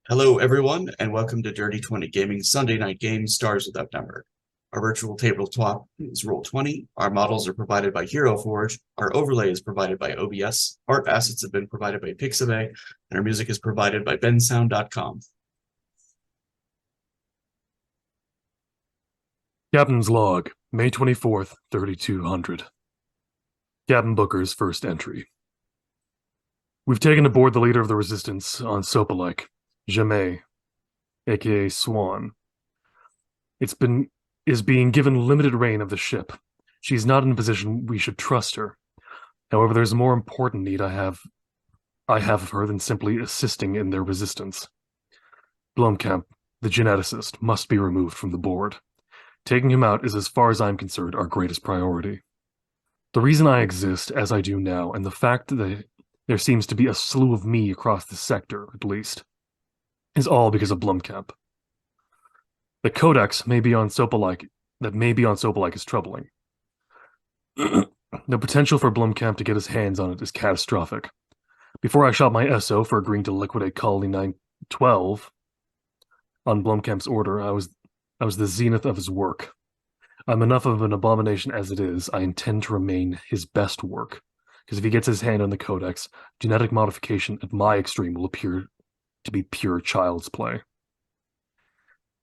Hello, everyone, and welcome to Dirty 20 Gaming Sunday Night Games Stars Without Number. Our virtual tabletop is Roll20. Our models are provided by Hero Forge. Our overlay is provided by OBS. Art assets have been provided by Pixabay, and our music is provided by bensound.com. Captain's Log, May 24th, 3200. Captain Booker's first entry. We've taken aboard the leader of the resistance on Sopalike, Jamais, aka Swan. Is being given limited reign of the ship. She's not in a position we should trust her. However, there's a more important need I have of her than simply assisting in their resistance. Blomkamp, the geneticist, must be removed from the board. Taking him out is, as far as I'm concerned, our greatest priority. The reason I exist as I do now, and the fact that there seems to be a slew of me across the sector, at least, is all because of Blomkamp. The codex may be on Sopalike is troubling. The potential for Blomkamp to get his hands on it is catastrophic. Before I shot my SO for agreeing to liquidate Colony 912 on Blomkamp's order, I was the zenith of his work. I'm enough of an abomination as it is. I intend to remain his best work, because if he gets his hand on the codex, genetic modification at my extreme will appear to be pure child's play.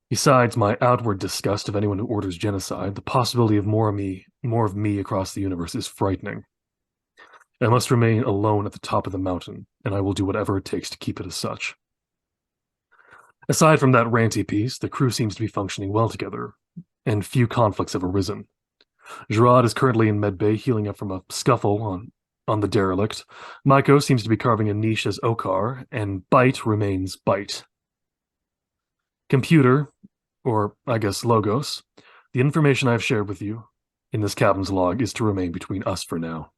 Besides my outward disgust of anyone who orders genocide, the possibility of more of me across the universe is frightening. I must remain alone at the top of the mountain, and I will do whatever it takes to keep it as such. Aside from that ranty piece, the crew seems to be functioning well together, and few conflicts have arisen. Gerard is currently in medbay healing up from a scuffle on the derelict. Maiko seems to be carving a niche as Okar, and Bite remains Bite. Computer, or I guess Logos, the information I've shared with you in this captain's log is to remain between us for now.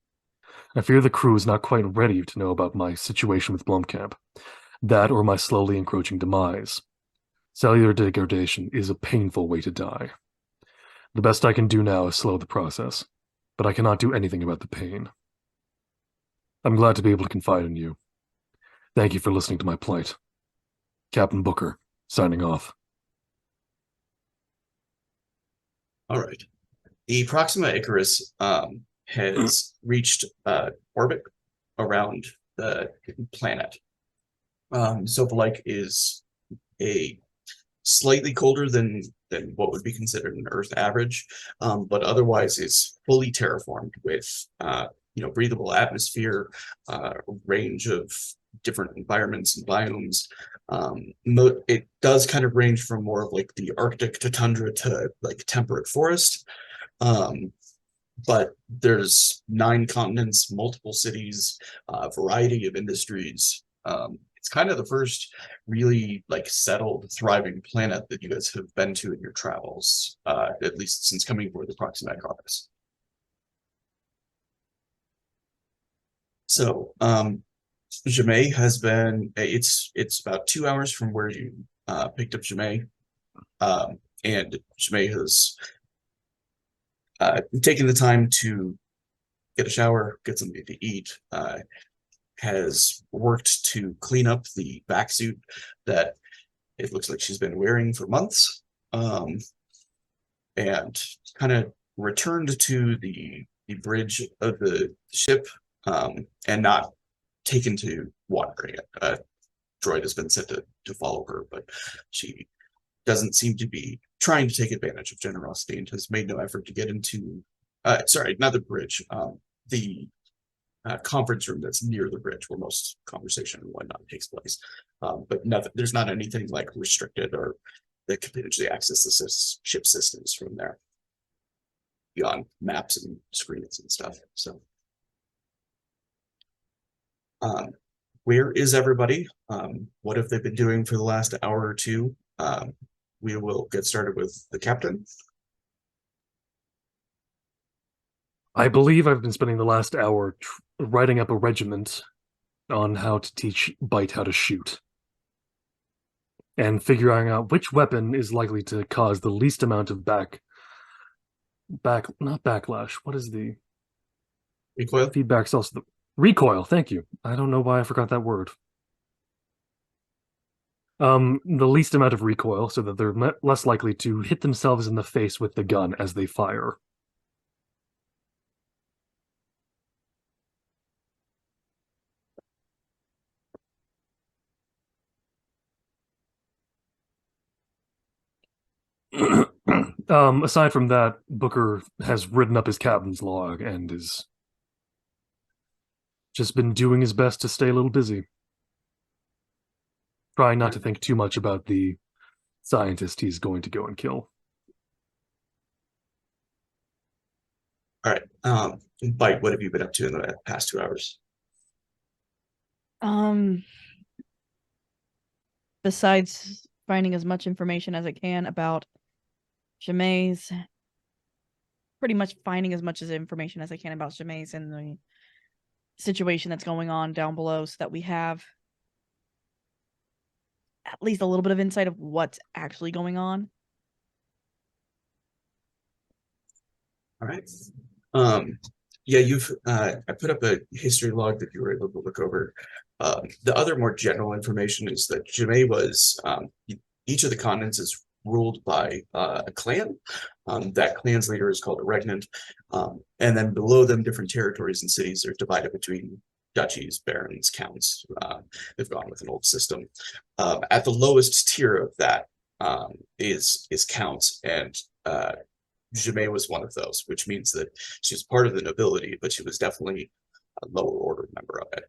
I fear the crew is not quite ready to know about my situation with Blomkamp. That or my slowly encroaching demise. Cellular degradation is a painful way to die. The best I can do now is slow the process, but I cannot do anything about the pain. I'm glad to be able to confide in you. Thank you for listening to my plight. Captain Booker, signing off. All right. The Proxima Icarus has reached orbit around the planet. Sopalike is a slightly colder than what would be considered an Earth average, but otherwise is fully terraformed with breathable atmosphere, range of different environments and biomes. It does kind of range from more of like the Arctic to tundra to like temperate forest. But there's 9 continents, multiple cities, a variety of industries. It's kind of the first really like settled, thriving planet that you guys have been to in your travels, at least since coming aboard the Proxima Caucus. So, Jamais has been, it's about 2 hours from where you picked up Jamais. And Jamais has taken the time to get a shower, get something to eat, has worked to clean up the back suit that it looks like she's been wearing for months, and kind of returned to the bridge of the ship, and not taken to watering it. Droid has been sent to follow her, but she doesn't seem to be trying to take advantage of generosity and has made no effort to get into, sorry, not the bridge, the conference room that's near the bridge where most conversation and whatnot takes place. But nothing, there's not anything like restricted or that can potentially access the ship systems from there beyond maps and screens and stuff. So, where is everybody? What have they been doing for the last hour or two? We will get started with the captain. I believe I've been spending the last hour writing up a regiment on how to teach Bite how to shoot, and figuring out which weapon is likely to cause the least amount of not backlash. What is the Recoil? feedback's also the recoil. Thank you. I don't know why I forgot that word. The least amount of recoil so that they're less likely to hit themselves in the face with the gun as they fire. Aside from that, Booker has written up his captain's log and has just been doing his best to stay a little busy, trying not to think too much about the scientist he's going to go and kill. All right. Bite, what have you been up to in the past 2 hours? Besides finding as much information as I can about Jameis, pretty much finding as much as information as I can about Jameis and the situation that's going on down below so that we have at least a little bit of insight of what's actually going on. All right. Yeah, I put up a history log that you were able to look over. The other more general information is that Jemay was each of the continents is ruled by a clan. That clan's leader is called a regnant. And then below them, different territories and cities are divided between duchies, barons, counts. They've gone with an old system. At the lowest tier of that is counts, and Jemay was one of those, which means that she was part of the nobility, but she was definitely a lower order member of it.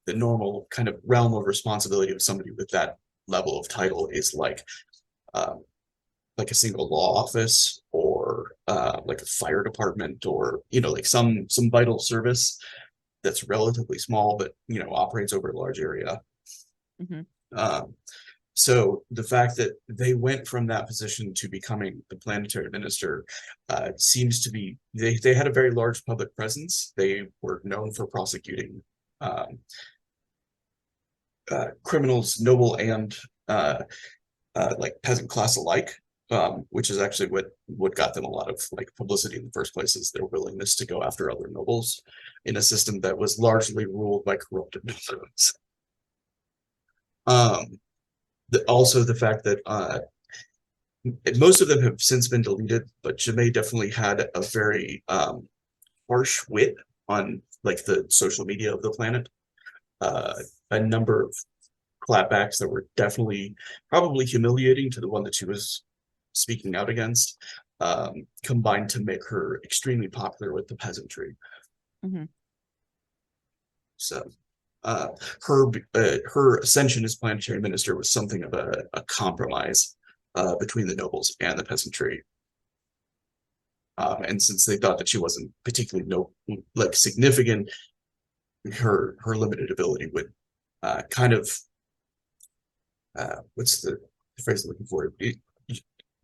The normal kind of realm of responsibility of somebody with that level of title is like a single law office, or like a fire department, or like some vital service that's relatively small but operates over a large area. Mm-hmm. So the fact that they went from that position to becoming the planetary minister seems to be, they had a very large public presence. They were known for prosecuting criminals, noble and like peasant class alike, which is actually what got them a lot of like publicity in the first place, is their willingness to go after other nobles in a system that was largely ruled by corrupted nobles. Also the fact that most of them have since been deleted, but Jemay definitely had a very harsh wit on like the social media of the planet. A number of clapbacks that were definitely probably humiliating to the one that she was speaking out against, combined to make her extremely popular with the peasantry. Mm-hmm. So her ascension as planetary minister was something of a compromise between the nobles and the peasantry. And since they thought that she wasn't particularly significant, her limited ability would kind of what's the phrase I'm looking for?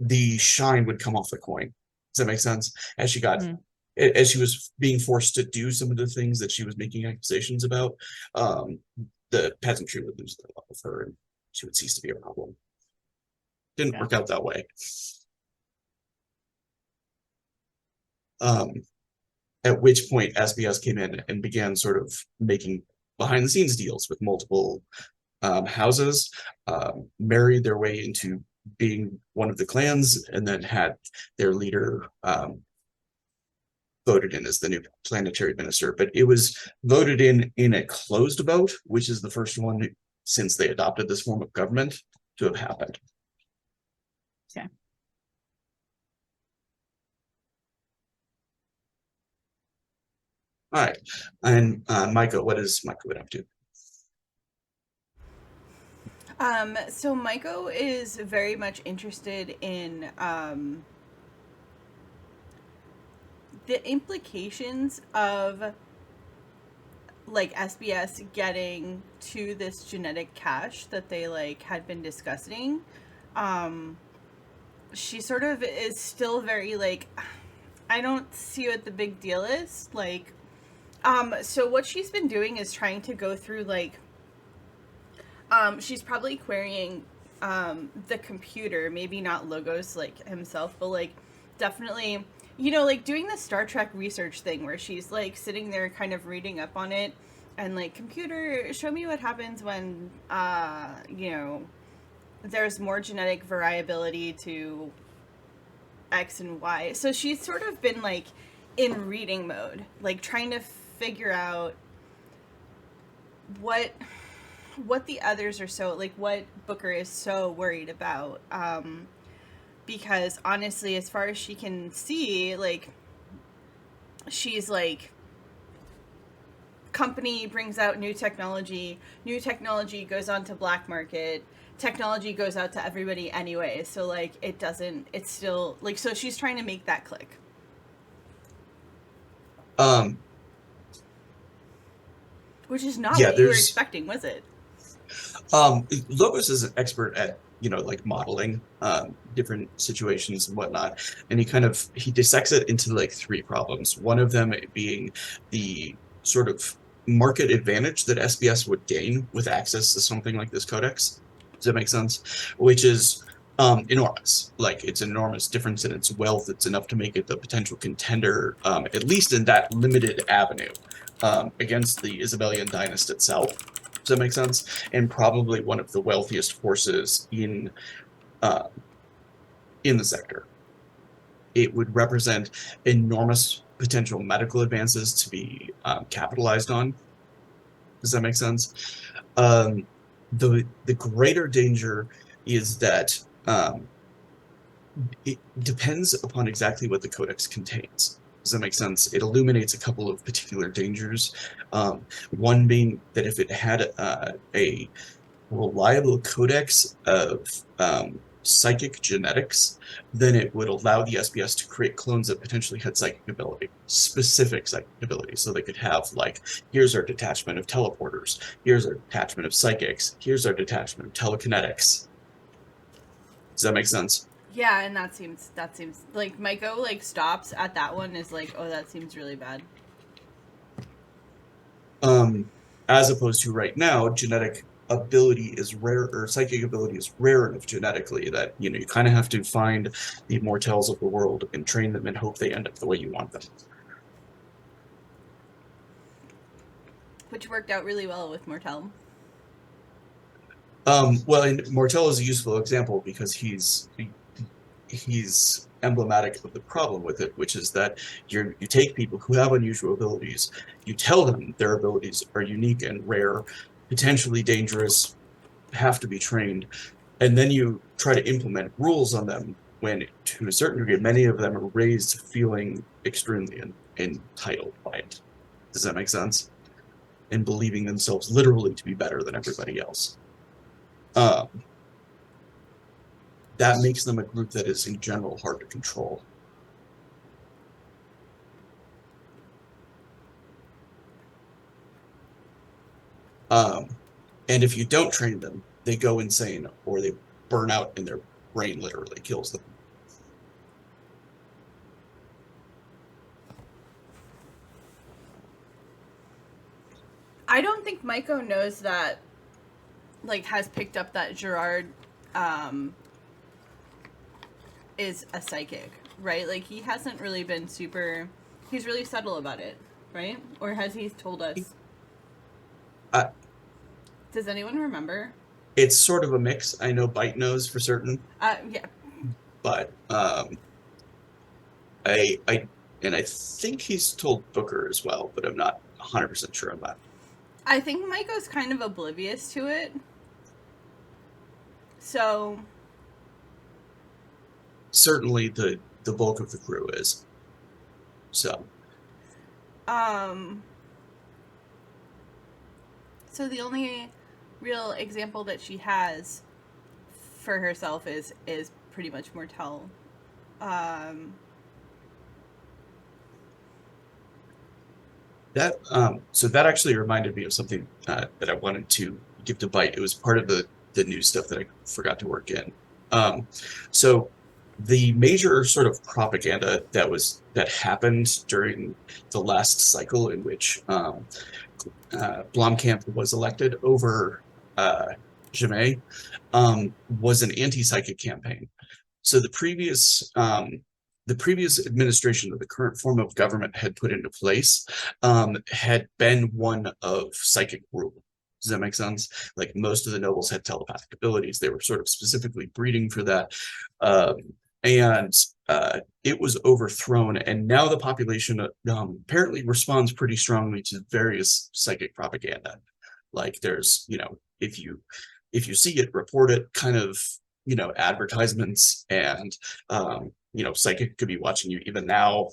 The shine would come off the coin. Does that make sense? As she got as she was being forced to do some of the things that she was making accusations about, the peasantry would lose their love of her, and she would cease to be a problem. Didn't work out that way. At which point SBS came in and began sort of making behind the scenes deals with multiple houses, married their way into being one of the clans, and then had their leader voted in as the new planetary minister. But it was voted in a closed vote, which is the first one since they adopted this form of government to have happened. Okay. All right. And Micah, what is Micah been up to? So Maiko is very much interested in the implications of like SBS getting to this genetic cache that they like had been discussing. She sort of is still very like, I don't see what the big deal is. Like, so what she's been doing is trying to go through like, she's probably querying the computer, maybe not Logos like himself, but like definitely, like doing the Star Trek research thing where she's like sitting there kind of reading up on it and like, computer, show me what happens when there's more genetic variability to X and Y. So she's sort of been like in reading mode, like trying to figure out what the others are so like, what Booker is so worried about. Because honestly, as far as she can see, like, she's like, company brings out new technology goes on to black market, technology goes out to everybody anyway, so like it's still like, so she's trying to make that click. Which is not Yeah, what you were there's expecting, was it? Logos is an expert at, you know, like modeling different situations and whatnot, and he dissects it into like three problems. One of them being the sort of market advantage that SBS would gain with access to something like this codex. Does that make sense? Which is enormous. Like, it's an enormous difference in its wealth. It's enough to make it the potential contender, at least in that limited avenue, against the Isabellian dynasty itself. Does that make sense? And probably one of the wealthiest forces in the sector. It would represent enormous potential medical advances to be capitalized on. Does that make sense? The greater danger is that it depends upon exactly what the codex contains. Does that make sense? It illuminates a couple of particular dangers. One being that if it had a reliable codex of psychic genetics, then it would allow the SBS to create clones that potentially had psychic ability, specific psychic ability. So they could have, like, here's our detachment of teleporters, here's our detachment of psychics, here's our detachment of telekinetics. Does that make sense? Yeah, and that seems like Maiko like stops at that one, is like, oh, that seems really bad. As opposed to right now, genetic ability is rare, or psychic ability is rare enough genetically that, you know, you kind of have to find the mortals of the world and train them and hope they end up the way you want them. Which worked out really well with Mortel. Well, and Mortel is a useful example because he's emblematic of the problem with it, which is that you take people who have unusual abilities, you tell them their abilities are unique and rare, potentially dangerous, have to be trained, and then you try to implement rules on them when, to a certain degree, many of them are raised feeling extremely entitled by it. Does that make sense? And believing themselves literally to be better than everybody else. That makes them a group that is, in general, hard to control. And if you don't train them, they go insane or they burn out and their brain literally kills them. I don't think Maiko knows that, like, has picked up that Gerard is a psychic, right? Like, he hasn't really been super, he's really subtle about it, right? Or has he told us? Does anyone remember? It's sort of a mix. I know Bite knows for certain. Yeah. But I think he's told Booker as well, but I'm not 100% sure on that. I think Maiko's kind of oblivious to it. So certainly the bulk of the crew is. So so the only real example that she has for herself is pretty much Mortel. So that actually reminded me of something that I wanted to give to Bite. It was part of the new stuff that I forgot to work in. So the major sort of propaganda that happened during the last cycle in which Blomkamp was elected over Jamais was an anti-psychic campaign. So the previous administration that the current form of government had put into place had been one of psychic rule. Does Does that make sense? Like most of the nobles had telepathic abilities. They were sort of specifically breeding for that. And it was overthrown, and now the population apparently responds pretty strongly to various psychic propaganda. Like there's, if you see it, report it, kind of, advertisements, and psychic could be watching you even now.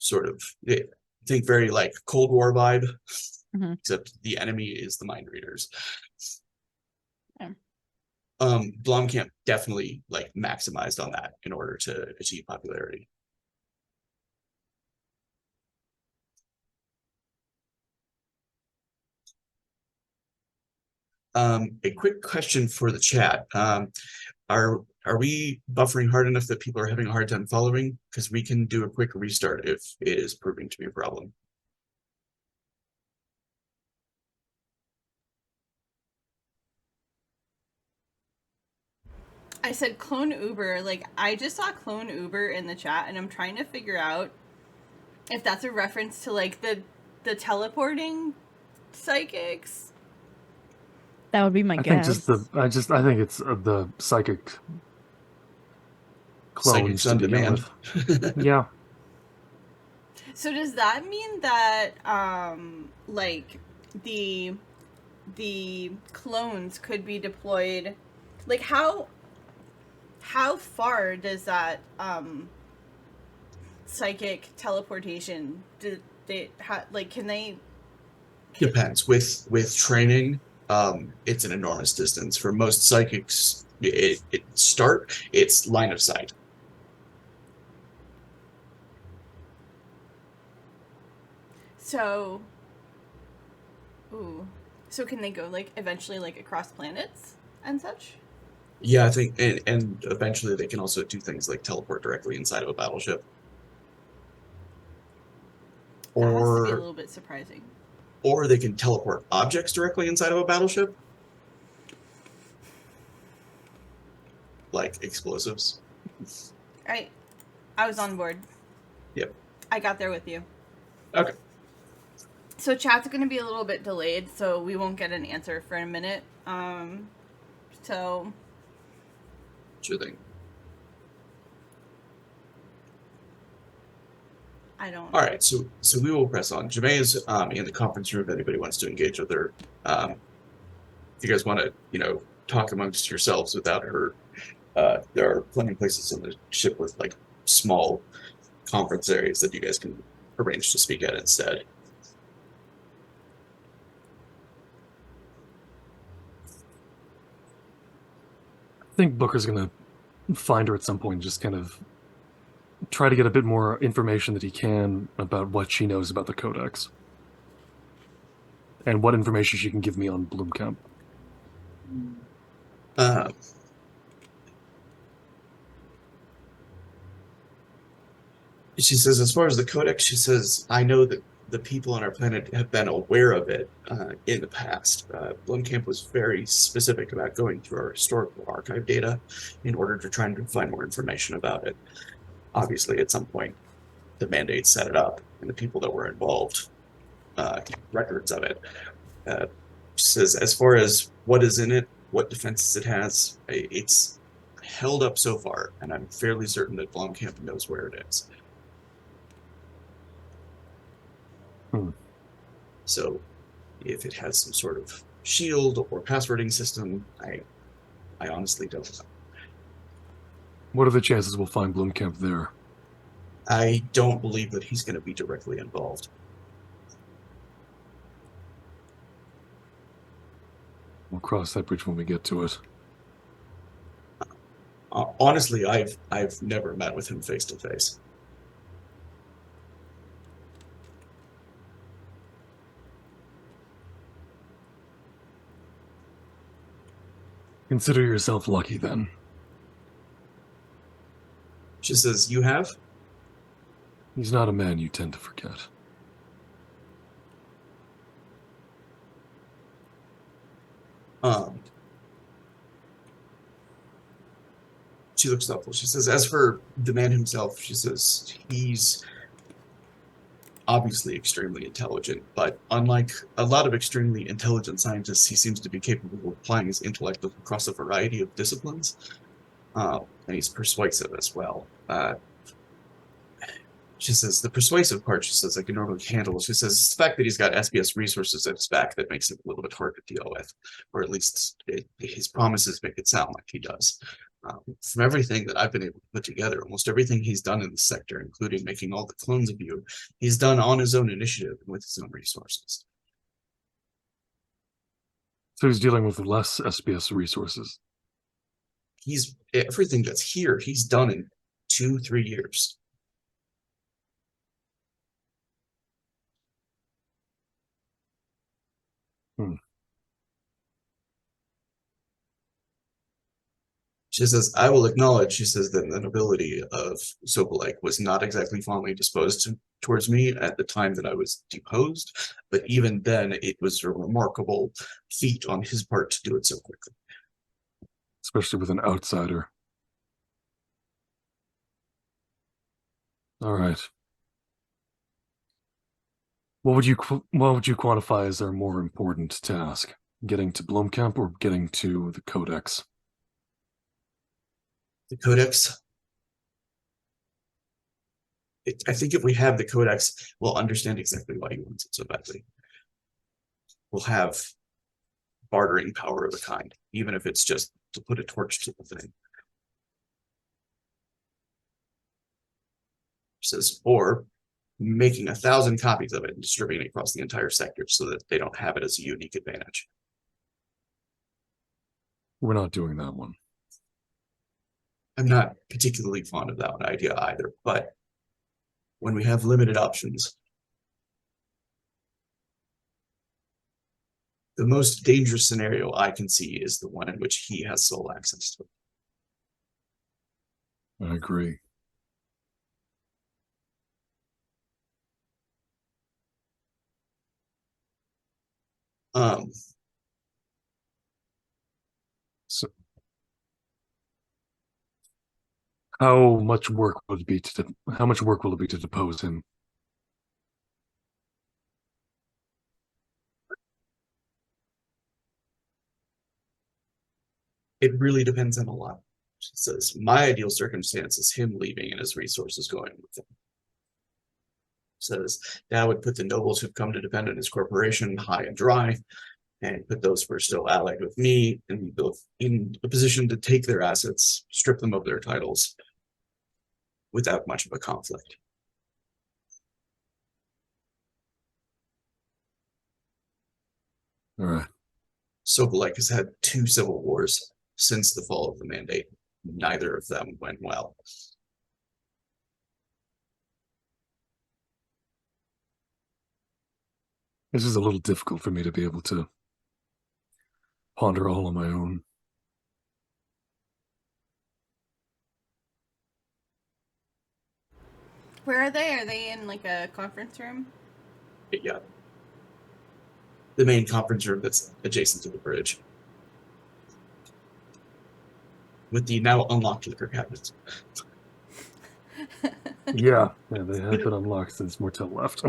Sort of think very like Cold War vibe, except the enemy is the mind readers. Yeah. Blomkamp definitely like maximized on that in order to achieve popularity. A quick question for the chat. Are we buffering hard enough that people are having a hard time following? Because we can do a quick restart if it is proving to be a problem. I said clone Uber. Like, I just saw clone Uber in the chat, and I'm trying to figure out if that's a reference to like the teleporting psychics. That would be my guess. I think it's the psychic clones Psychics on to begin demand. with. Yeah. So does that mean that like the clones could be deployed? Like how far does that psychic teleportation can they? Depends. With training, it's an enormous distance. For most psychics, it's line of sight. So can they go like eventually like across planets and such? Yeah, I think, and eventually they can also do things like teleport directly inside of a battleship. That has to be a little bit surprising. Or they can teleport objects directly inside of a battleship. Like explosives. I was on board. Yep. I got there with you. Okay. So chat's going to be a little bit delayed, so we won't get an answer for a minute. So Sure thing. I don't. All right, so we will press on. Jamae is in the conference room if anybody wants to engage with her. If you guys want to, talk amongst yourselves without her, there are plenty of places on the ship with like small conference areas that you guys can arrange to speak at instead. I think Booker's gonna find her at some point, just kind of try to get a bit more information that he can about what she knows about the Codex. And what information she can give me on Blomkamp. She says, as far as the Codex, she says, I know that the people on our planet have been aware of it in the past. Blomkamp was very specific about going through our historical archive data in order to try and find more information about it. Obviously, at some point, the mandate set it up, and the people that were involved kept records of it. She says, as far as what is in it, what defenses it has, it's held up so far, and I'm fairly certain that Blomkamp knows where it is. So if it has some sort of shield or passwording system, I honestly don't know. What are the chances we'll find Blomkamp there? I don't believe that he's going to be directly involved. We'll cross that bridge when we get to it. Honestly, I've never met with him face to face. Consider yourself lucky, then. She says, you have? He's not a man you tend to forget. She looks thoughtful. She says, as for the man himself, she says, he's obviously extremely intelligent, but unlike a lot of extremely intelligent scientists, he seems to be capable of applying his intellect across a variety of disciplines. And he's persuasive as well. She says the persuasive part, she says, I can normally handle. She says it's the fact that he's got SBS resources at his back that makes it a little bit hard to deal with, or at least his promises make it sound like he does. From everything that I've been able to put together, almost everything he's done in the sector, including making all the clones of you, he's done on his own initiative and with his own resources. So he's dealing with less SBS resources. He's everything that's here, he's done in 2-3 years. She says, I will acknowledge, she says, that the nobility of Sokolike was not exactly fondly disposed towards me at the time that I was deposed, but even then it was a remarkable feat on his part to do it so quickly. Especially with an outsider. All right. What would you quantify as our more important task? Getting to Blomkamp or getting to the Codex? The Codex. I think if we have the Codex, we'll understand exactly why he wants it so badly. We'll have bartering power of a kind, even if it's just to put a torch to the thing. Says, or making 1,000 copies of it and distributing it across the entire sector so that they don't have it as a unique advantage. We're not doing that one. I'm not particularly fond of that one idea either, but when we have limited options, the most dangerous scenario I can see is the one in which he has sole access to it. I agree. So, how much work will it be to depose him? It really depends on a lot. She says, my ideal circumstance is him leaving and his resources going with him. Says that would put the nobles who've come to depend on his corporation high and dry, and put those who are still allied with me in a position to take their assets, strip them of their titles, without much of a conflict. All right. Sokolike has had 2 civil wars since the fall of the Mandate. Neither of them went well. This is a little difficult for me to be able to ponder all on my own. Where are they? Are they in like a conference room? Yeah. The main conference room that's adjacent to the bridge. With the now unlocked liquor cabinets. Yeah, they have been unlocked since Mortel left.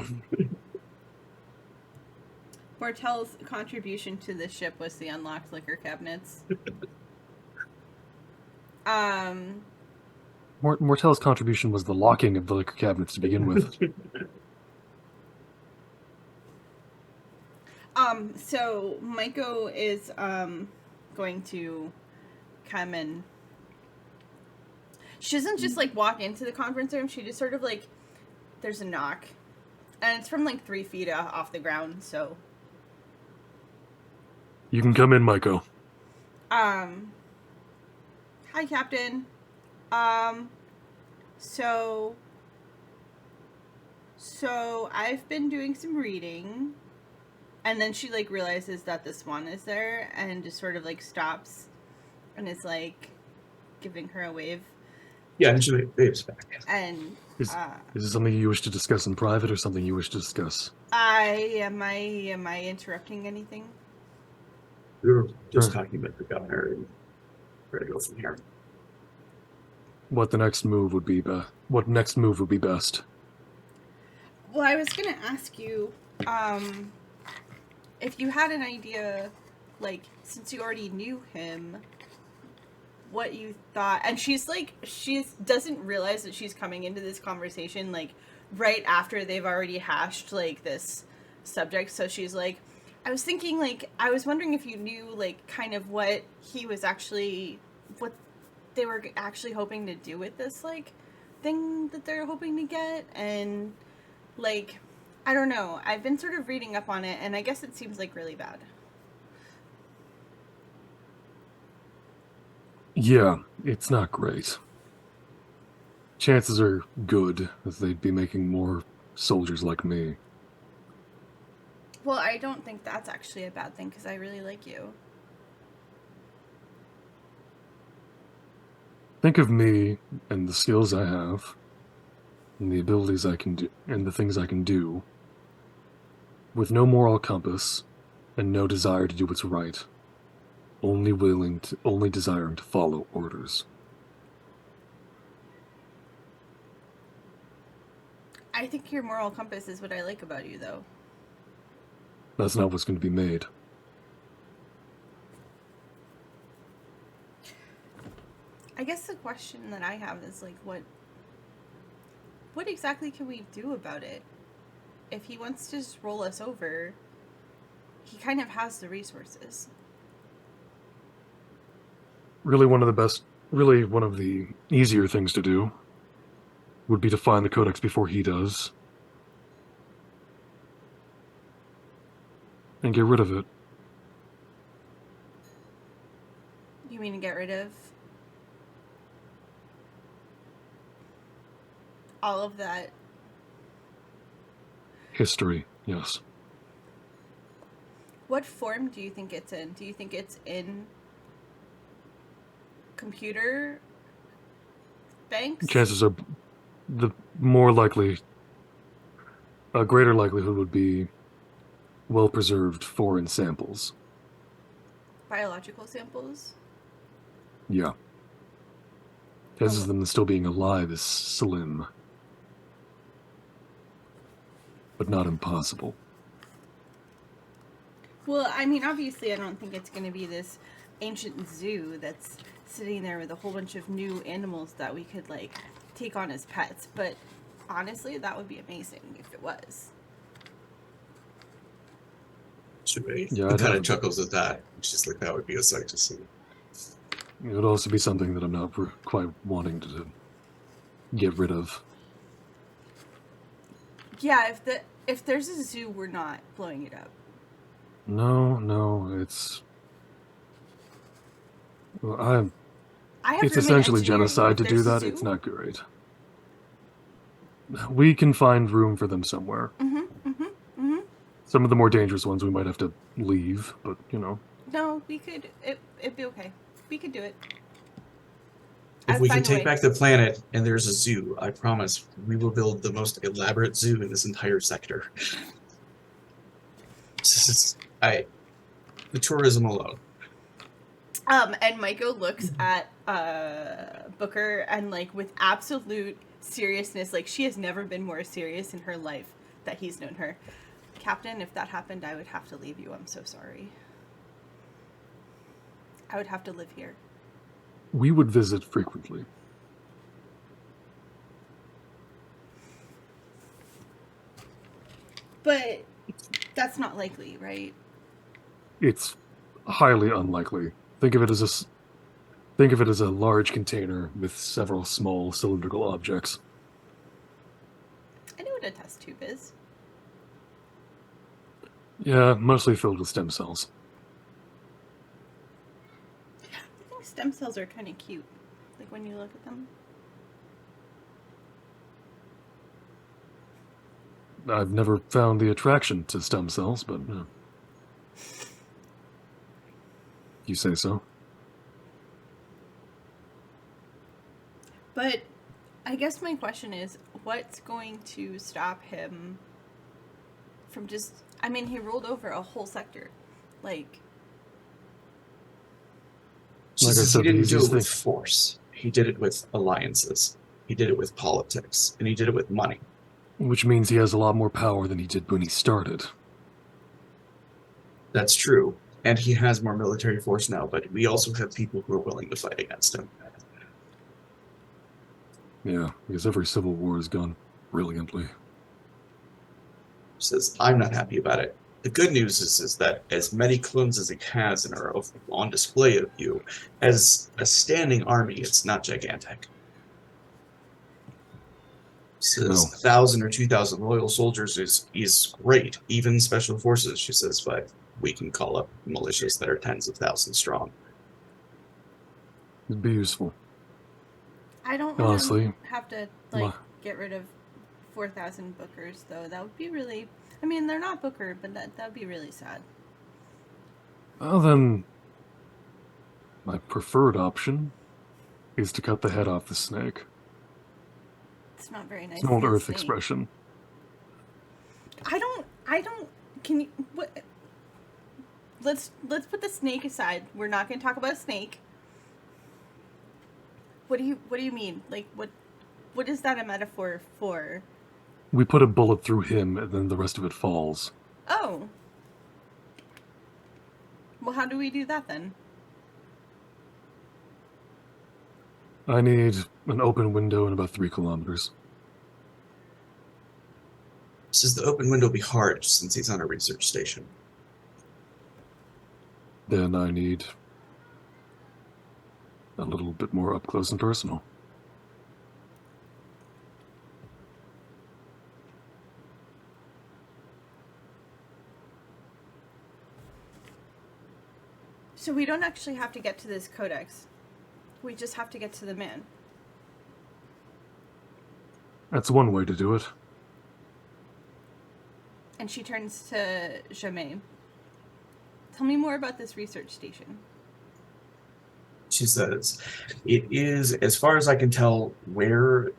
Mortel's contribution to the ship was the unlocked liquor cabinets. Mortel's contribution was the locking of the liquor cabinets to begin with. So Maiko is going to come and she doesn't just like walk into the conference room, she just sort of like, there's a knock. And it's from like 3 feet off the ground, so You can come in, Maiko. Hi, Captain. So I've been doing some reading, and then she like realizes that the swan is there, and just sort of like stops, and is like giving her a wave. Yeah, and she waves back. And Is this something you wish to discuss in private, or something you wish to discuss? am I interrupting anything? We were just talking about the governor and where to go from here. What next move would be best? Well, I was gonna ask you, if you had an idea, like, since you already knew him, what you thought. And she's like, she doesn't realize that she's coming into this conversation like right after they've already hashed like this subject. So she's like, I was thinking, like, I was wondering if you knew like kind of what he was actually, what they were actually hoping to do with this like thing that they're hoping to get. And like, I don't know, I've been sort of reading up on it, and I guess it seems like really bad. Yeah, it's not great. Chances are good that they'd be making more soldiers like me. Well, I don't think that's actually a bad thing, because I really like you. Think of me and the skills I have, and the abilities I can do, and the things I can do, with no moral compass, and no desire to do what's right. Only desiring to follow orders. I think your moral compass is what I like about you, though. That's not what's going to be made. I guess the question that I have is like, what exactly can we do about it? If he wants to just roll us over, he kind of has the resources. Really one of the easier things to do would be to find the Codex before he does. And get rid of it. You mean to get rid of all of that? History, yes. What form do you think it's in? Do you think it's in computer banks? Chances are the more likely, a greater likelihood would be well-preserved foreign samples. Biological samples? Yeah. Chances of them still being alive is slim. But not impossible. Well, I mean, obviously I don't think it's going to be this ancient zoo that's sitting there with a whole bunch of new animals that we could, like, take on as pets. But honestly, that would be amazing if it was. Yeah, kind of chuckles at that. It's just like, that would be a sight to see. It would also be something that I'm not quite wanting to get rid of. Yeah, if there's a zoo, we're not blowing it up. No, it's... Well, I have it's roommate essentially engineering. genocide If to do there's a that. zoo- It's not great. We can find room for them somewhere. Some of the more dangerous ones we might have to leave, but, you know. No, we could. It'd be okay. We could do it. If I'd we can find a take way. back the planet and there's a zoo, I promise we will build the most elaborate zoo in this entire sector. The tourism alone. And Maiko looks at Booker and like with absolute seriousness, like she has never been more serious in her life that he's known her. Captain, if that happened, I would have to leave you. I'm so sorry. I would have to live here. We would visit frequently. But that's not likely, right? It's highly unlikely. Think of it as a large container with several small cylindrical objects. I know what a test tube is. Yeah, mostly filled with stem cells. I think stem cells are kind of cute, like when you look at them. I've never found the attraction to stem cells, but you say so. But I guess my question is, what's going to stop him from just... I mean, he rolled over a whole sector. Like Like I said, he didn't the do easiest it with thing- force. He did it with alliances. He did it with politics. And he did it with money. Which means he has a lot more power than he did when he started. That's true. And he has more military force now, but we also have people who are willing to fight against him. Yeah, because every civil war has gone brilliantly. Says, I'm not happy about it. The good news is that as many clones as it has and are on display of you, as a standing army, it's not gigantic. Says No. 1,000 or 2,000 loyal soldiers is great, even special forces, she says, but we can call up militias that are tens of thousands strong. It'd be useful. I don't want Honestly, to have to get rid of 4,000 bookers though. That would be really. I mean, they're not booker, but that would be really sad. Well then, my preferred option is to cut the head off the snake. It's not very nice. It's an old to Earth snake. expression. I don't. Can you? What? Let's put the snake aside. We're not going to talk about a snake. What do you mean? Like what is that a metaphor for? We put a bullet through him, and then the rest of it falls. Oh. Well, how do we do that then? I need an open window in about 3 kilometers. Says the open window will be hard since he's on a research station. Then I need a little bit more up close and personal. So we don't actually have to get to this codex. We just have to get to the man. That's one way to do it. And she turns to Jamais. Tell me more about this research station. She says, it is, as far as I can tell, where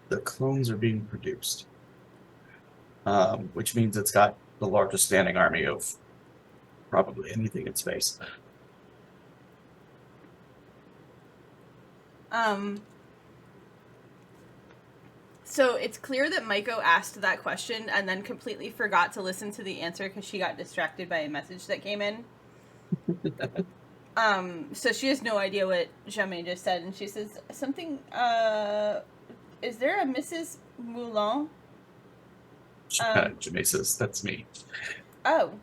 the clones are being produced. Which means it's got the largest standing army of probably anything in space. So it's clear that Maiko asked that question and then completely forgot to listen to the answer because she got distracted by a message that came in. So she has no idea what Jamais just said, and she says something, is there a Mrs. Moulin? Jamais says, that's me. Oh.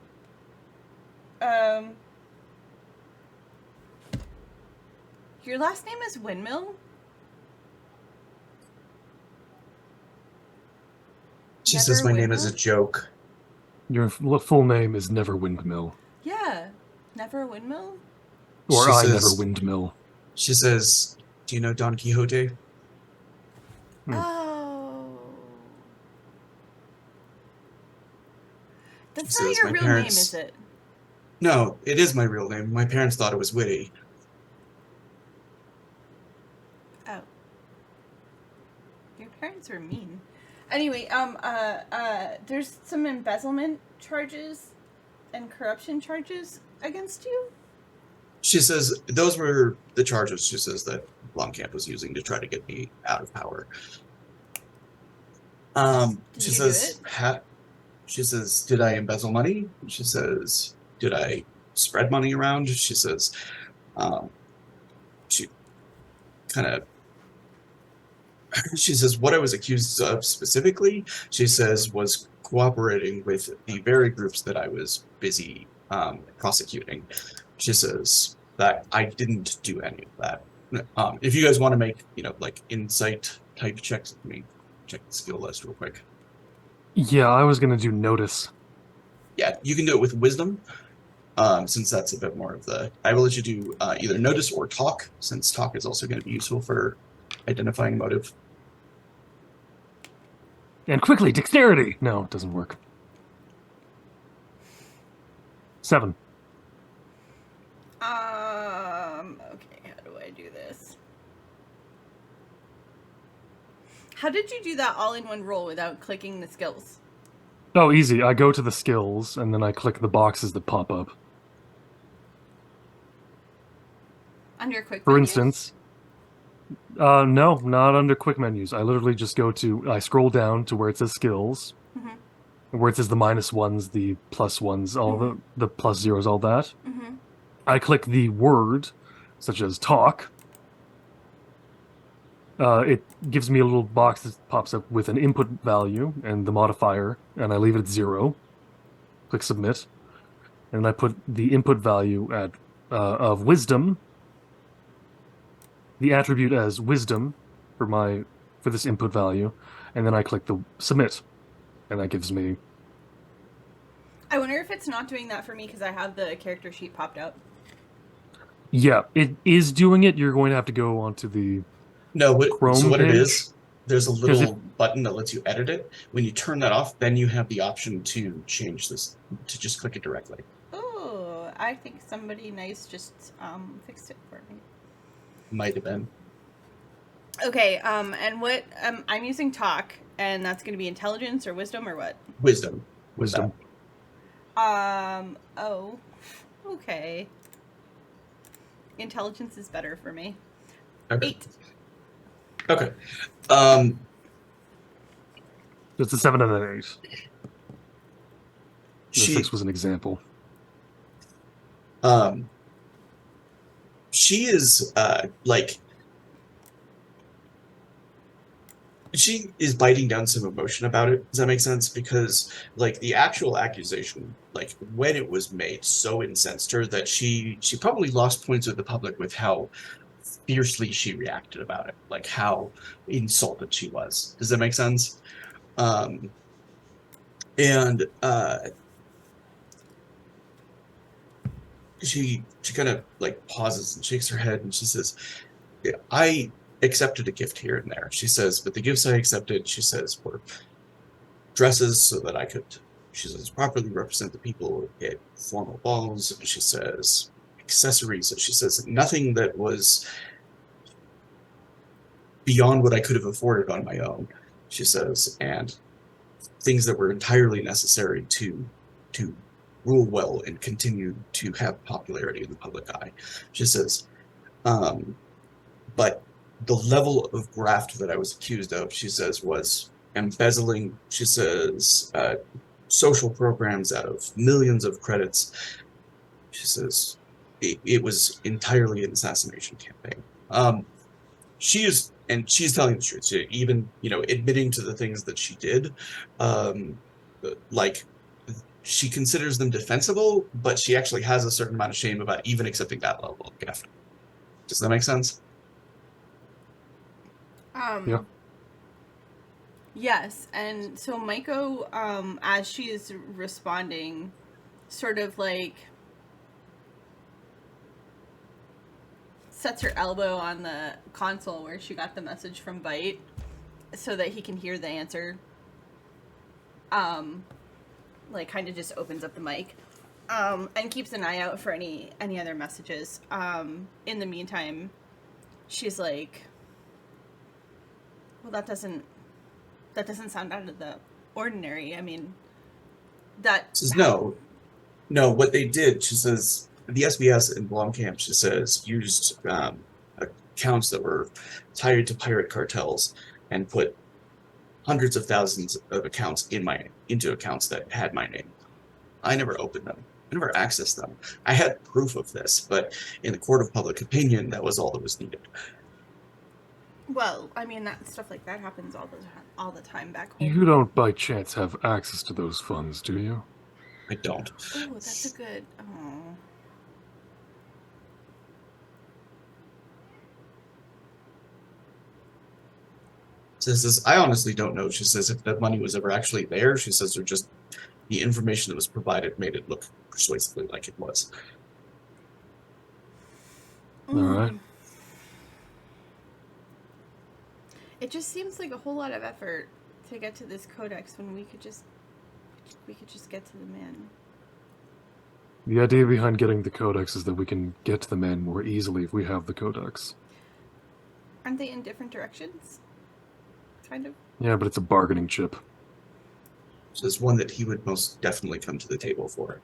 Your last name is Windmill? She Never says my name is a Windmill? joke. Your full name is Never Windmill. Yeah. Never a Windmill? Or She I says- Never Windmill. She says, do you know Don Quixote? Oh. That's She not says your my real parents- name, is it? No, it is my real name. My parents thought it was witty. Oh. Your parents were mean. Anyway, there's some embezzlement charges and corruption charges against you? She says those were the charges, she says, that Blomkamp was using to try to get me out of power. Did She you do says, it? She says, did I embezzle money? She says, did I spread money around? She says, she kind of, she says, what I was accused of specifically, she says, was cooperating with the very groups that I was busy prosecuting. She says that I didn't do any of that. If you guys want to make, like insight type checks, let me check the skill list real quick. Yeah, I was gonna do notice. Yeah, you can do it with wisdom, since that's a bit more of the. I will let you do either notice or talk, since talk is also going to be useful for identifying motive. And quickly, dexterity! No, it doesn't work. 7. Okay, how do I do this? How did you do that all in one roll without clicking the skills? Oh, easy. I go to the skills, and then I click the boxes that pop up. Under quick For menus? instance, No, not under quick menus. I literally just I scroll down to where it says skills, Mhm. where it says the -1s, the +1s, all the +0s, all that. Mhm. I click the word, such as talk. It gives me a little box that pops up with an input value and the modifier, and I leave it at 0. Click submit, and I put the input value at of wisdom, the attribute as wisdom for this input value, and then I click the submit, and that gives me. I wonder if it's not doing that for me because I have the character sheet popped up. Yeah, it is doing it. You're going to have to go onto the No, so Chrome what it page is, there's a because little button that lets you edit it. When you turn that off, then you have the option to change this, to just click it directly. Oh, I think somebody nice just fixed it for me. Might have been. Okay, and what I'm using talk, and that's going to be intelligence or wisdom or what? Wisdom. with wisdom. Oh, okay. Intelligence is better for me. that. Okay. 8. Okay. It's a 7 and an 8. The She 6 was an example. she is like she is biting down some emotion about it. Does that make sense? Because like the actual accusation, like when it was made, so incensed her that she probably lost points with the public with how fiercely she reacted about it, like how insulted she was. Does that make sense? And she kind of like pauses and shakes her head and she says, "Yeah, I accepted a gift here and there." She says, "But the gifts I accepted," she says, "were dresses so that I could," she says, "properly represent the people at formal balls." She says, "accessories." She says, "nothing that was beyond what I could have afforded on my own." She says, "and things that were entirely necessary to rule well and continue to have popularity in the public eye." She says, but the level of graft that I was accused of, she says, was embezzling, she says, social programs out of millions of credits. She says, it was entirely an assassination campaign. She's telling the truth. She, even, admitting to the things that she did, like she considers them defensible, but she actually has a certain amount of shame about even accepting that level of gift. Does that make sense? Yeah. Yes, and so Maiko, as she is responding, sort of like sets her elbow on the console where she got the message from Bite so that he can hear the answer. Like kind of just opens up the mic. And keeps an eye out for any other messages. In the meantime, she's like, well, that doesn't sound out of the ordinary. I mean, that Says no, what they did, she says, the SBS in Blomkamp, she says, used accounts that were tied to pirate cartels and put hundreds of thousands of accounts into accounts that had my name. I never opened them. I never accessed them. I had proof of this, but in the court of public opinion, that was all that was needed. Well, I mean, that stuff like that happens all the time back home. You don't by chance have access to those funds, do you? I don't. Oh, that's a good. Oh. Says, I honestly don't know. She says, if that money was ever actually there, she says, or just the information that was provided made it look persuasively like it was. All right. It just seems like a whole lot of effort to get to this codex when we could just get to the man. The idea behind getting the codex is that we can get to the man more easily if we have the codex. Aren't they in different directions? Kind of. Yeah, but it's a bargaining chip. So it's one that he would most definitely come to the table for.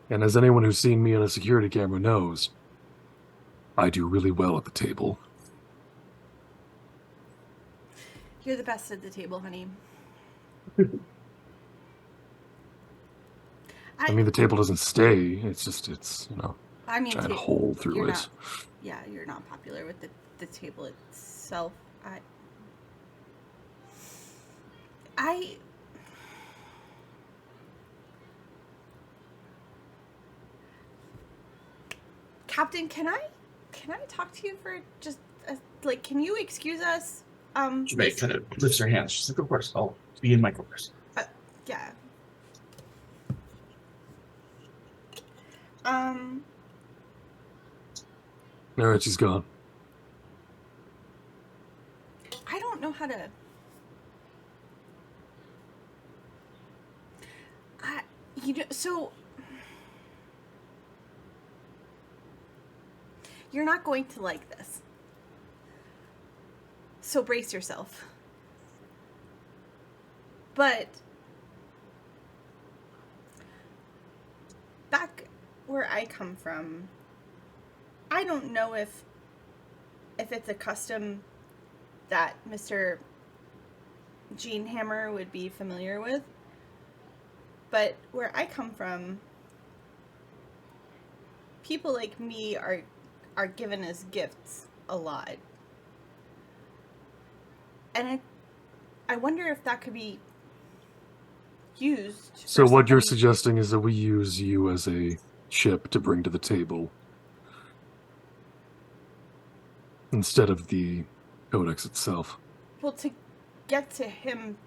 And as anyone who's seen me on a security camera knows, I do really well at the table. You're the best at the table, honey. I mean, the table doesn't stay. It's I mean, giant hole through you're it. not. Yeah, you're not popular with the table itself. I. Captain, can I talk to you for just like? Can you excuse us? Jemay kind of lifts her hands. She's like, of course, I'll be in my quarters. Yeah. All right, she's gone. I don't know how to. So you're not going to like this. So brace yourself. But back where I come from, I don't know if it's a custom that Mr. Gene Hammer would be familiar with. But where I come from, people like me are given as gifts a lot. And I wonder if that could be used. So what you're suggesting is that we use you as a chip to bring to the table instead of the codex itself. Well, to get to him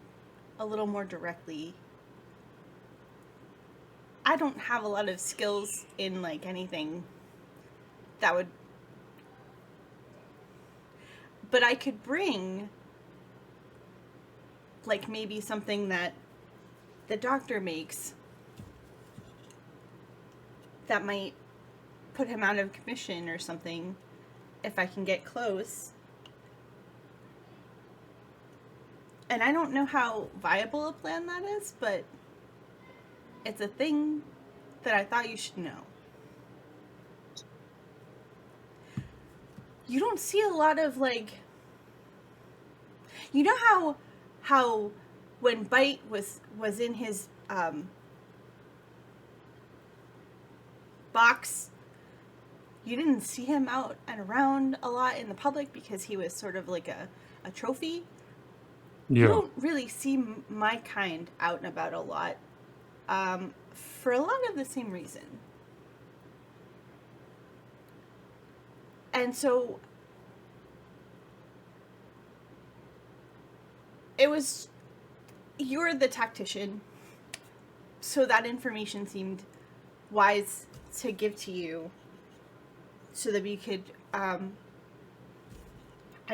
a little more directly. I don't have a lot of skills in like anything that would, but I could bring like maybe something that the doctor makes that might put him out of commission or something if I can get close. And I don't know how viable a plan that is, but it's a thing that I thought you should know. You don't see a lot of like, you know how when Bite was in his box, you didn't see him out and around a lot in the public because he was sort of like a trophy. Yeah. You don't really see my kind out and about a lot. For a lot of the same reason. And so it was, you're the tactician, so that information seemed wise to give to you so that we could, I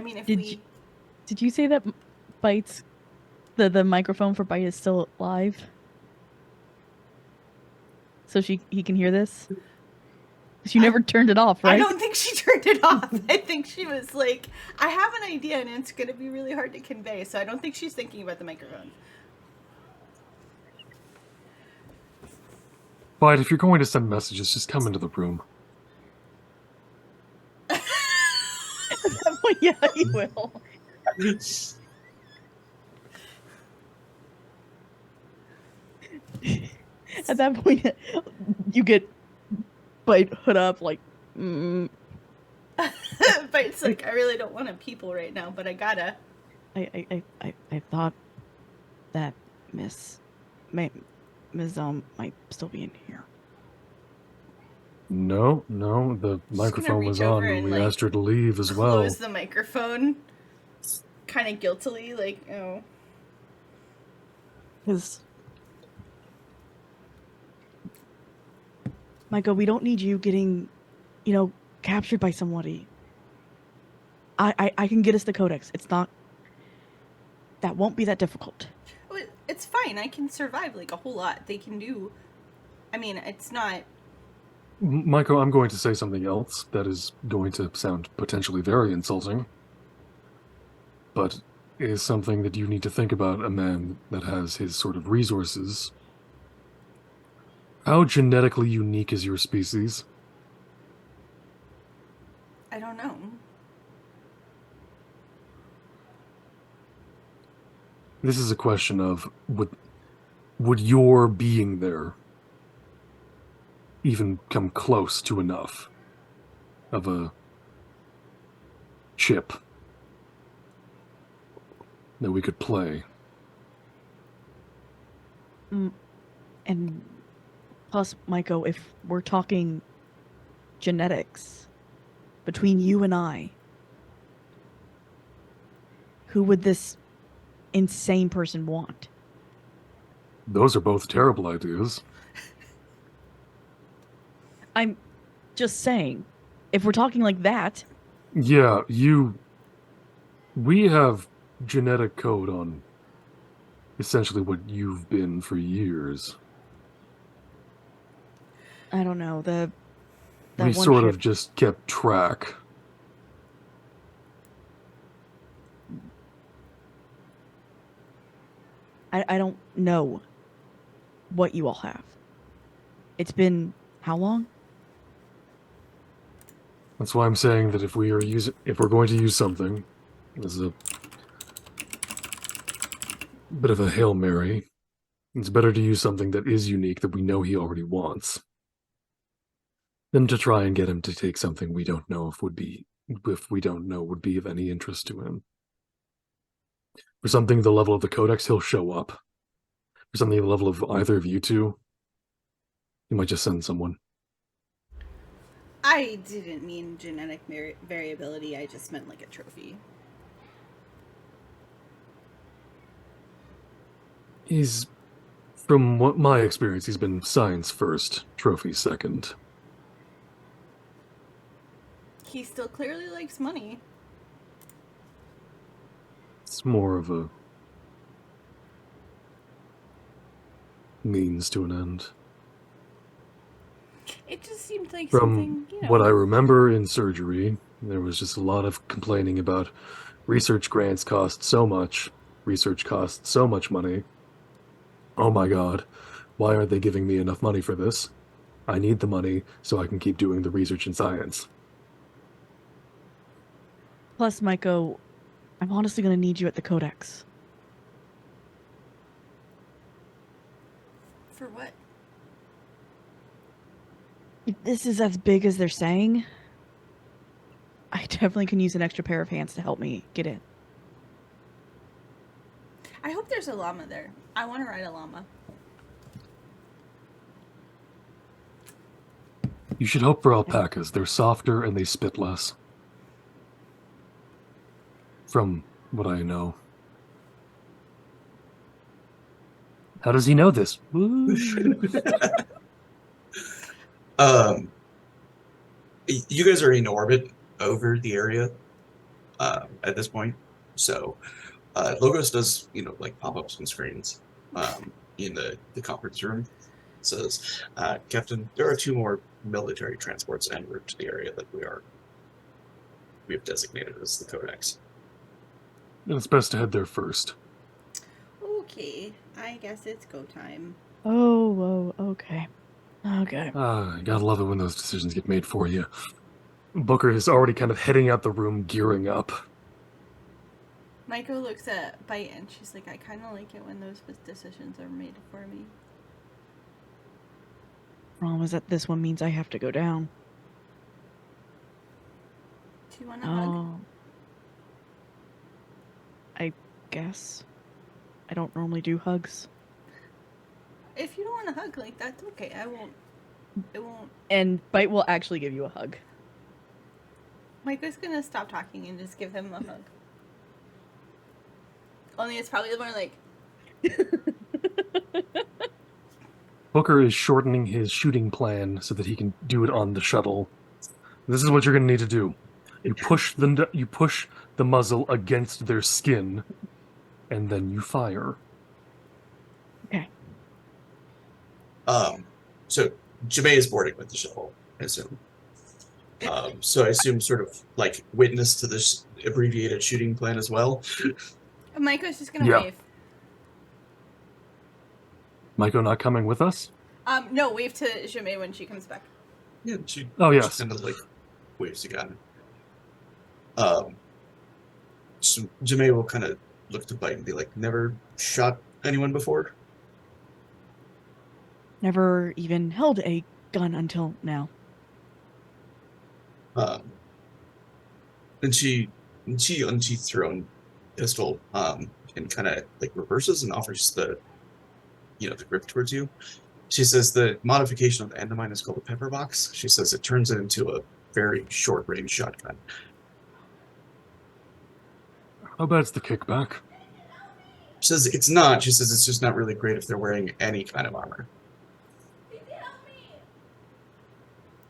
mean, if Did you say that Bite's, the microphone for Bite is still live? So he can hear this? She never turned it off, right? I don't think she turned it off. I think she was like, I have an idea and it's going to be really hard to convey. So I don't think she's thinking about the microphone. But if you're going to send messages, just come into the room. Well, yeah, he will. At that point, you get Bite hood up like, But it's like, I really don't want to people right now, but I gotta. I thought that Ms. might still be in here. No, the microphone was reach on over when and, we like, asked her to leave as well. Close the microphone, kind of guiltily, like, oh. Because, Michael, we don't need you getting, captured by somebody. I can get us the codex. It's not. That won't be that difficult. It's fine. I can survive like a whole lot. They can do. I mean, it's not. Michael, I'm going to say something else that is going to sound potentially very insulting, but is something that you need to think about a man that has his sort of resources. How genetically unique is your species? I don't know. This is a question of would your being there even come close to enough of a chip that we could play? And plus, Maiko, if we're talking genetics between you and I, who would this insane person want? Those are both terrible ideas. I'm just saying, if we're talking like that, Yeah, we have genetic code on essentially what you've been for years. I don't know, that We one sort ship, of just kept track. I don't know what you all have. It's been how long? That's why I'm saying that if we're going to use something as a bit of a Hail Mary, it's better to use something that is unique that we know he already wants than to try and get him to take something we don't know would be of any interest to him. For something the level of the Codex, he'll show up. For something the level of either of you two, he might just send someone. I didn't mean genetic variability. I just meant like a trophy. From what my experience, he's been science first, trophy second. He still clearly likes money. It's more of a means to an end. It just seemed like From something, you know. what I remember in surgery, there was just a lot of complaining about research grants cost so much, research costs so much money. Oh my god, why aren't they giving me enough money for this? I need the money so I can keep doing the research in science. Plus, Maiko, I'm honestly going to need you at the Codex. For what? If this is as big as they're saying, I definitely can use an extra pair of hands to help me get in. I hope there's a llama there. I want to ride a llama. You should hope for alpacas. They're softer and they spit less. From what I know. How does he know this? You guys are in orbit over the area at this point, so Logos does like pop up some screens in the conference room. It says, Captain, there are 2 more military transports en route to the area that we have designated as the Codex. It's best to head there first. Okay, I guess it's go time. Oh, okay. Okay. I gotta love it when those decisions get made for you. Booker is already kind of heading out the room, gearing up. Maiko looks at Bite and she's like, I kind of like it when those decisions are made for me. Problem is that this one means I have to go down. Do you want a hug? I guess. I don't normally do hugs. If you don't want a hug, like, that's okay. It won't. And Bite will actually give you a hug. Maiko's gonna stop talking and just give him a hug. Only it's probably more like... Booker is shortening his shooting plan so that he can do it on the shuttle. This is what you're going to need to do. You push the muzzle against their skin, and then you fire. Okay. So Jamae is boarding with the shuttle, I assume. So I assume sort of like witness to this abbreviated shooting plan as well. Maiko's just gonna Yeah. wave. Maiko not coming with us? No, wave to Jamae when she comes back. Yeah, she Oh, yes. kind of like waves again. So Jamae will kind of look to Bite and be like, never shot anyone before? Never even held a gun until now. Um, and she unsheaths her own pistol, and kind of like reverses and offers the grip towards you. She says the modification of the end of mine is called a pepper box. She says it turns it into a very short range shotgun. How bad's the kickback? She says it's not. She says it's just not really great if they're wearing any kind of armor.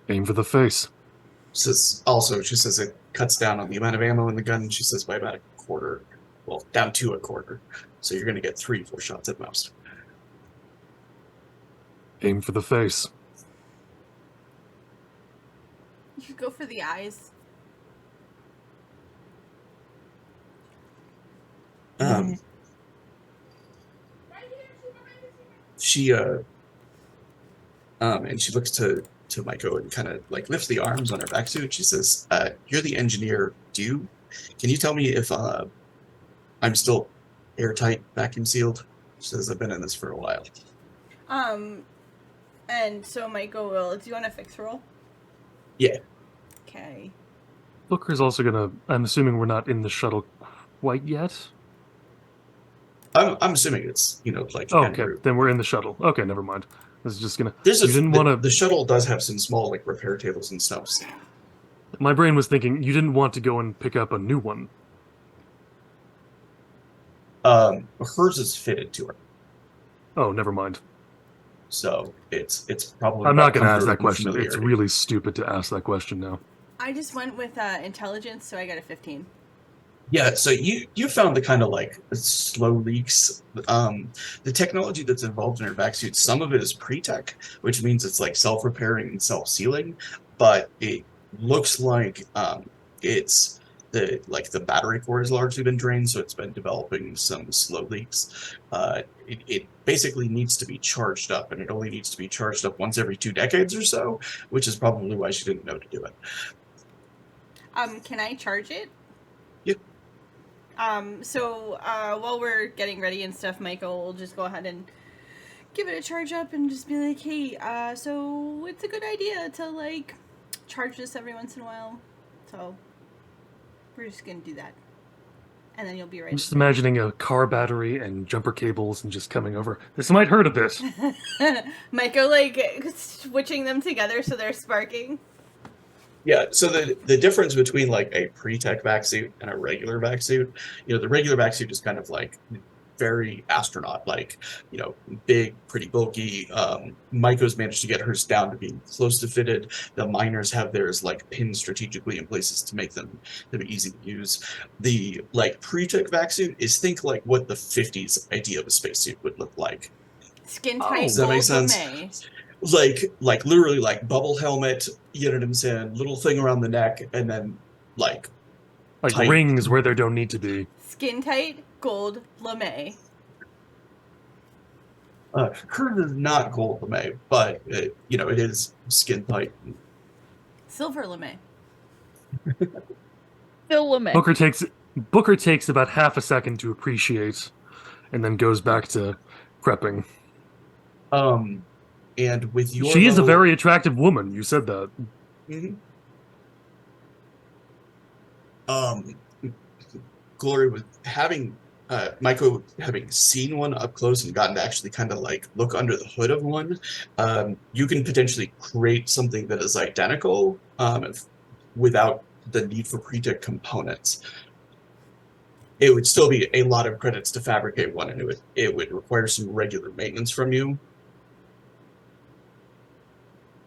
Aim for the face. She says it cuts down on the amount of ammo in the gun. She says by about a quarter. Well, down to a quarter. So you're going to get 3-4 shots at most. Aim for the face. You should go for the eyes. She and she looks to Maiko and kind of like lifts the arms on her back suit. She says, "You're the engineer. Can you tell me if I'm still airtight, vacuum sealed?" She says, "I've been in this for a while." And so Maiko will. Do you want a fix roll? Yeah. Okay. Booker's also gonna. I'm assuming we're not in the shuttle quite yet. I'm assuming it's like Oh, en okay, route. then we're in the shuttle. Okay, never mind. This is just gonna. There's You didn't want to. the shuttle does have some small like repair tables and stuff. My brain was thinking you didn't want to go and pick up a new one. Hers is fitted to her, Oh, never mind. so it's probably. I'm not going to about ask that comfort and question. It's familiarity. really stupid to ask that question now. I just went with intelligence, so I got a 15. Yeah, so you found the kind of like slow leaks. The technology that's involved in her vac suit, some of it is pre-tech, which means it's like self-repairing and self-sealing, but it looks like it's the battery core has largely been drained, so it's been developing some slow leaks. It basically needs to be charged up, and it only needs to be charged up once every 2 decades or so, which is probably why she didn't know to do it. Can I charge it? Yep. So while we're getting ready and stuff, Michael will just go ahead and give it a charge up and just be like, hey, so it's a good idea to like charge this every once in a while. So we're just gonna do that. And then you'll be ready. I'm just imagining a car battery and jumper cables and just coming over. This might hurt a bit. Michael like switching them together so they're sparking. Yeah, so the difference between like a pre-tech vac suit and a regular vac suit, the regular vac suit is kind of like very astronaut like, big, pretty bulky. Maiko's managed to get hers down to being close to fitted. The miners have theirs like pinned strategically in places to make them easy to use. The like pre-tech vac suit is think like what the 50s idea of a spacesuit would look like. Skin tight. Does that make sense? Like literally like bubble helmet, you know what I'm saying? Little thing around the neck, and then like tight. Rings where there don't need to be. Skin tight gold lame. Hers is not gold lame, but it is skin tight. Silver lame. Still a mess. Booker takes about half a second to appreciate, and then goes back to prepping. And with your she is a very attractive woman. You said that. Mm-hmm. Glory was having Maiko having seen one up close and gotten to actually kind of like look under the hood of one. You can potentially create something that is identical without the need for pre-tech components. It would still be a lot of credits to fabricate one, and it would require some regular maintenance from you.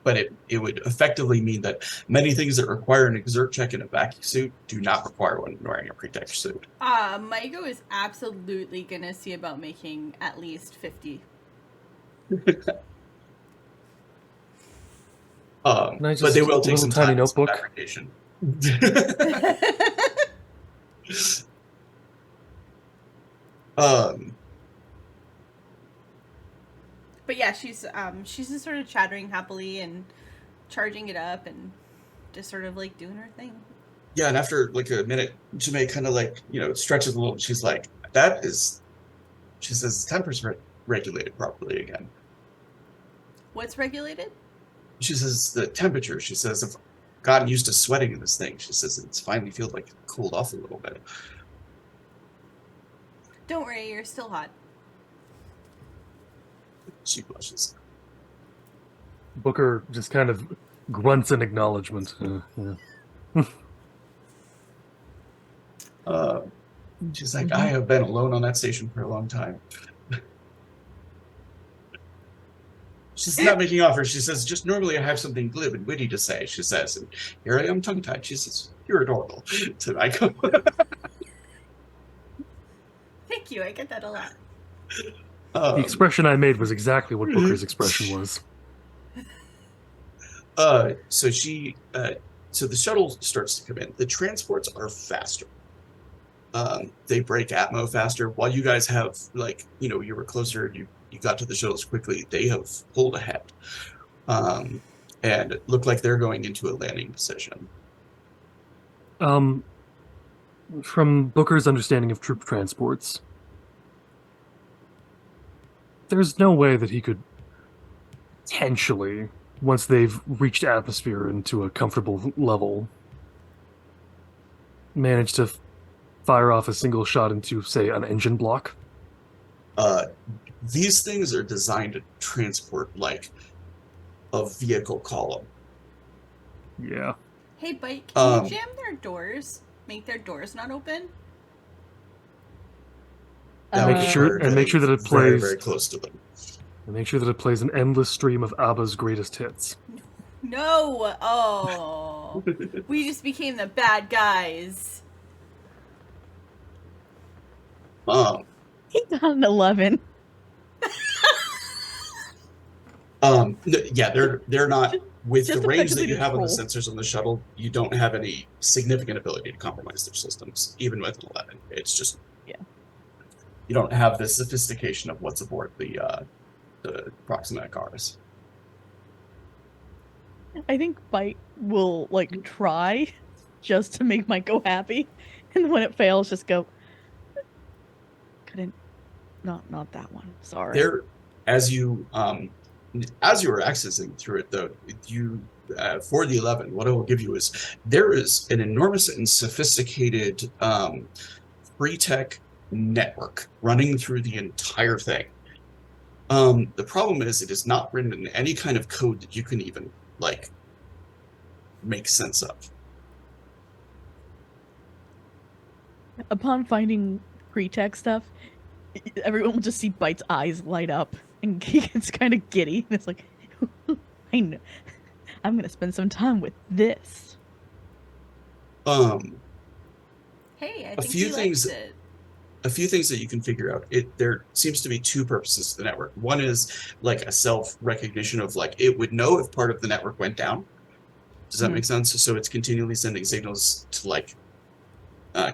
But it would effectively mean that many things that require an exert check in a vacuum suit do not require one when wearing a pre-tech suit. Maiko is absolutely gonna see about making at least 50. But they will take some tiny time notebook. fabrication. But yeah, she's just sort of chattering happily and charging it up and just sort of like doing her thing. Yeah, and after like a minute, Janae kind of like, stretches a little. She's like, she says, temperature regulated properly again. What's regulated? She says, the temperature. She says, I've gotten used to sweating in this thing. She says, it's finally feels like it cooled off a little bit. Don't worry, you're still hot. She blushes. Booker just kind of grunts in acknowledgement. Yeah. She's like, I have been alone on that station for a long time. She's not making offers. She says, just normally I have something glib and witty to say, she says. And here I am tongue-tied. She says, you're adorable. So I go, Thank you, I get that a lot. The expression I made was exactly what Booker's expression was. So the shuttle starts to come in. The transports are faster. They break atmo faster. While you guys have, like, you were closer, you got to the shuttles quickly, they have pulled ahead. And it looked like they're going into a landing position. From Booker's understanding of troop transports, there's no way that he could potentially, once they've reached atmosphere into a comfortable level, manage to fire off a single shot into, say, an engine block. These things are designed to transport like a vehicle column. Yeah. Hey, Bite, can you jam their doors? Make their doors not open? Make sure that it plays very, very close to them. And make sure that it plays an endless stream of ABBA's greatest hits. No! Oh. We just became the bad guys. He got an 11. Yeah, they're not with the Just range that effectively you have on the troll. sensors on the shuttle. You don't have any significant ability to compromise their systems, even with an 11. It's just you don't have the sophistication of what's aboard the Proxima cars. I think Bite will like try just to make Mike go happy, and when it fails, just go. Couldn't, not that one. Sorry. There, as you were accessing through it, though, you for the 11, what I will give you is there is an enormous and sophisticated free tech network running through the entire thing. The problem is it is not written in any kind of code that you can even like make sense of. Upon finding pre-tech stuff, everyone will just see Bite's eyes light up, and he gets kind of giddy. It's like, I know, I'm gonna spend some time with this. Hey, I A think few he things- likes it. A few things that you can figure out. There seems to be two purposes to the network. One is like a self-recognition of like it would know if part of the network went down. Does that make sense? So it's continually sending signals to like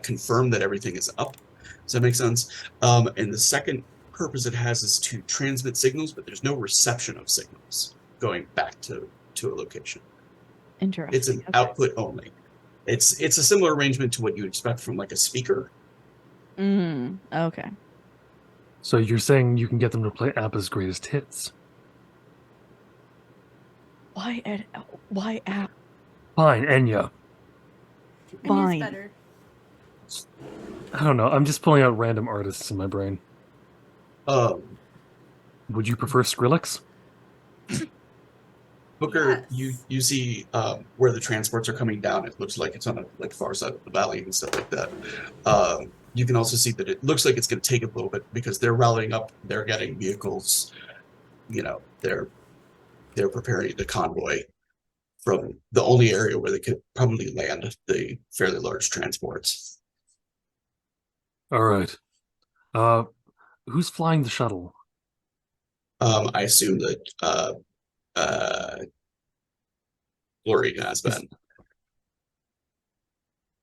confirm that everything is up. Does that make sense? And the second purpose it has is to transmit signals, but there's no reception of signals going back to a location. Interesting. It's an output only. It's a similar arrangement to what you expect from like a speaker. Okay. So you're saying you can get them to play ABBA's greatest hits? Why app? Fine, Enya. And Fine. it's better. I don't know. I'm just pulling out random artists in my brain. Would you prefer Skrillex? Booker, Yes. you see where the transports are coming down. It looks like it's on the far side of the valley and stuff like that. You can also see that it looks like it's going to take a little bit because they're rallying up. They're getting vehicles. They're preparing the convoy from the only area where they could probably land the fairly large transports. All right. Who's flying the shuttle? I assume that Glory has been.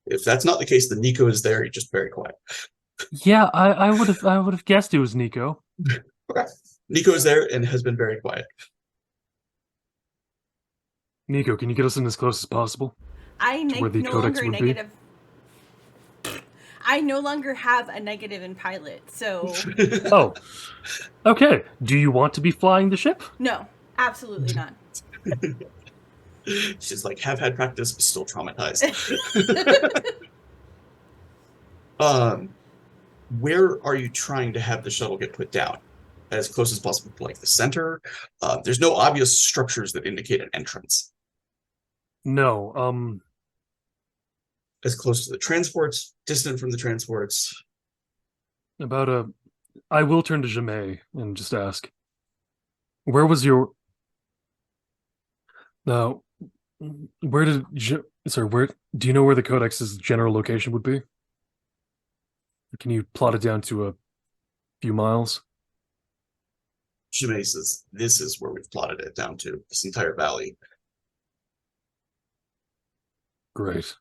If that's not the case, then Nico is there. He's just very quiet. Yeah, I would have guessed it was Nico. Okay. Nico is there and has been very quiet. Nico, can you get us in as close as possible? I where the no codex longer would be? negative. I no longer have a negative in pilot, so Oh, okay. Do you want to be flying the ship? no, absolutely not. She's like, have had practice, but still traumatized. Where are you trying to have the shuttle get put down? As close as possible to like the center. There's no obvious structures that indicate an entrance. No. As close to the transports, distant from the transports. About a. I will turn to Jamay and just ask. Where was your? Now, where did? Sorry, where do you know where the codex's general location would be? Can you plot it down to a few miles? Shimei says, this is where we've plotted it down to, this entire valley. Great.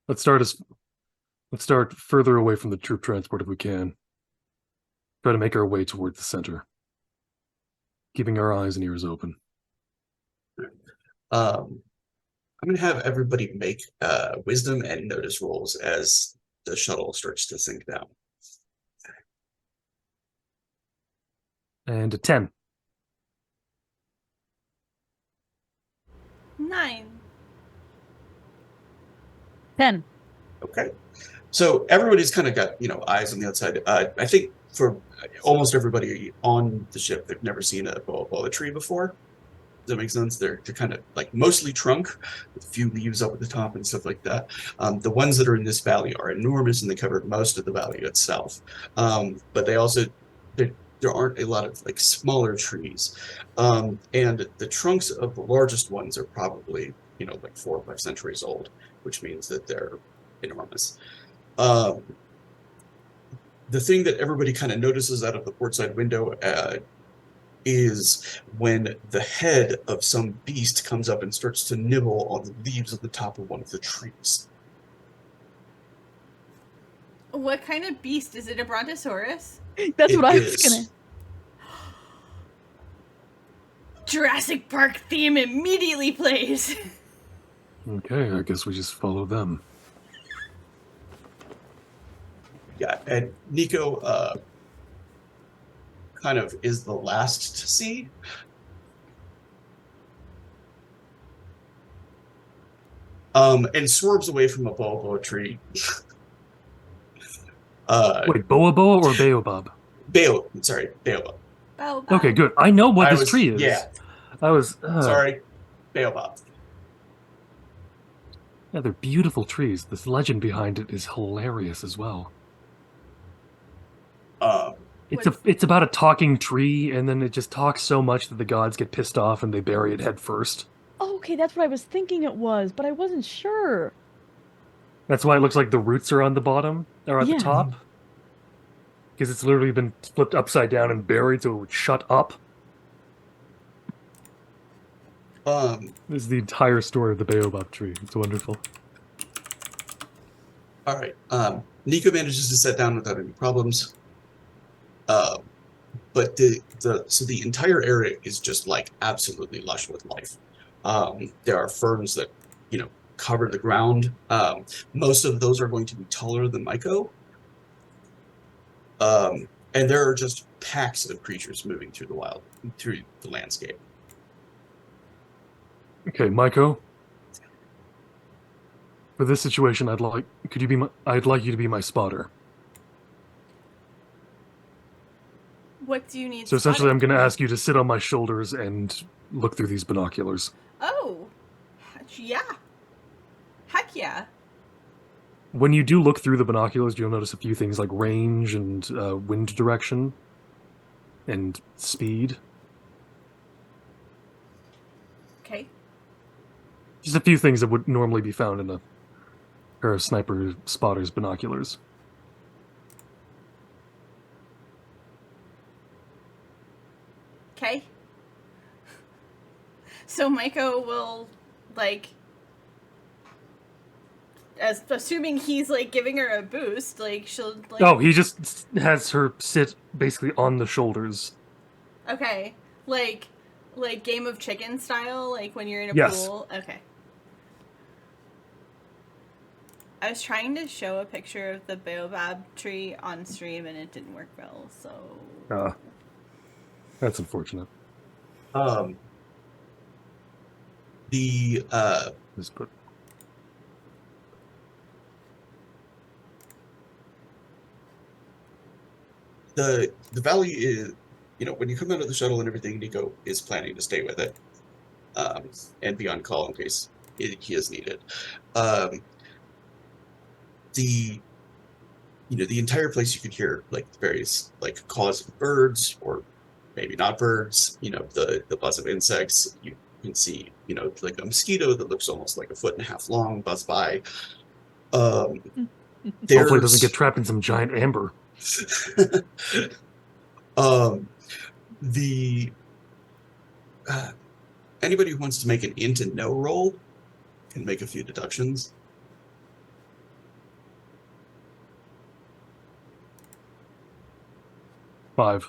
Let's start further away from the troop transport if we can. Try to make our way toward the center, keeping our eyes and ears open. I'm going to have everybody make wisdom and notice rolls as the shuttle starts to sink down. And a 10. 9. 10. Okay. So everybody's kind of got, eyes on the outside. I think for almost everybody on the ship, they've never seen a boa tree before. Does that make sense? They're kind of like mostly trunk with a few leaves up at the top and stuff like that. The ones that are in this valley are enormous and they cover most of the valley itself. But they also, there aren't a lot of like smaller trees. And the trunks of the largest ones are probably, like 4 or 5 centuries old, which means that they're enormous. The thing that everybody kind of notices out of the port side window is when the head of some beast comes up and starts to nibble on the leaves at the top of one of the trees. What kind of beast? Is it a brontosaurus? That's It what I was is. gonna. Jurassic Park theme immediately plays. Okay, I guess we just follow them. Yeah, and Nico kind of is the last to see. And swerves away from a boa tree. Wait, Boa Boa or Baobab? Baobab. Oh, Okay, good. I know what I this was- tree is. yeah. I was. Sorry, Baobab. Yeah, they're beautiful trees. This legend behind it is hilarious as well. It's about a talking tree, and then it just talks so much that the gods get pissed off and they bury it head first. Oh, okay, that's what I was thinking it was, but I wasn't sure. That's why it looks like the roots are on the bottom or at Yeah. the top. Because it's literally been flipped upside down and buried so it would shut up. This is the entire story of the Baobab tree. It's wonderful. All right. Nico manages to sit down without any problems. But the entire area is just like absolutely lush with life. There are ferns that cover the ground. Most of those are going to be taller than Myko. And there are just packs of creatures moving through the landscape. Okay, Maiko. For this situation, I'd like you to be my spotter. what do you need? So essentially, I'm spotting? going to ask you to sit on my shoulders and look through these binoculars. Oh, yeah. Heck yeah. When you do look through the binoculars, you'll notice a few things like range and wind direction and speed. Okay. Just a few things that would normally be found in a pair of sniper spotter's binoculars. Okay. So Maiko will, as assuming he's giving her a boost, she'll Oh, he just has her sit basically on the shoulders. Okay, like Game of Chicken style, when you're in a Yes. pool. Okay. I was trying to show a picture of the baobab tree on stream and it didn't work well, so... That's unfortunate. The Just put the valley is, when you come out of the shuttle and everything, Nico is planning to stay with it, and be on call in case he is needed. The the entire place, you could hear like various like calls of birds, or maybe not birds, the buzz of insects. You can see, like a mosquito that looks almost like a foot and a half long buzz by. hopefully it doesn't get trapped in some giant amber. The anybody who wants to make an int and no roll can make a few deductions. Five.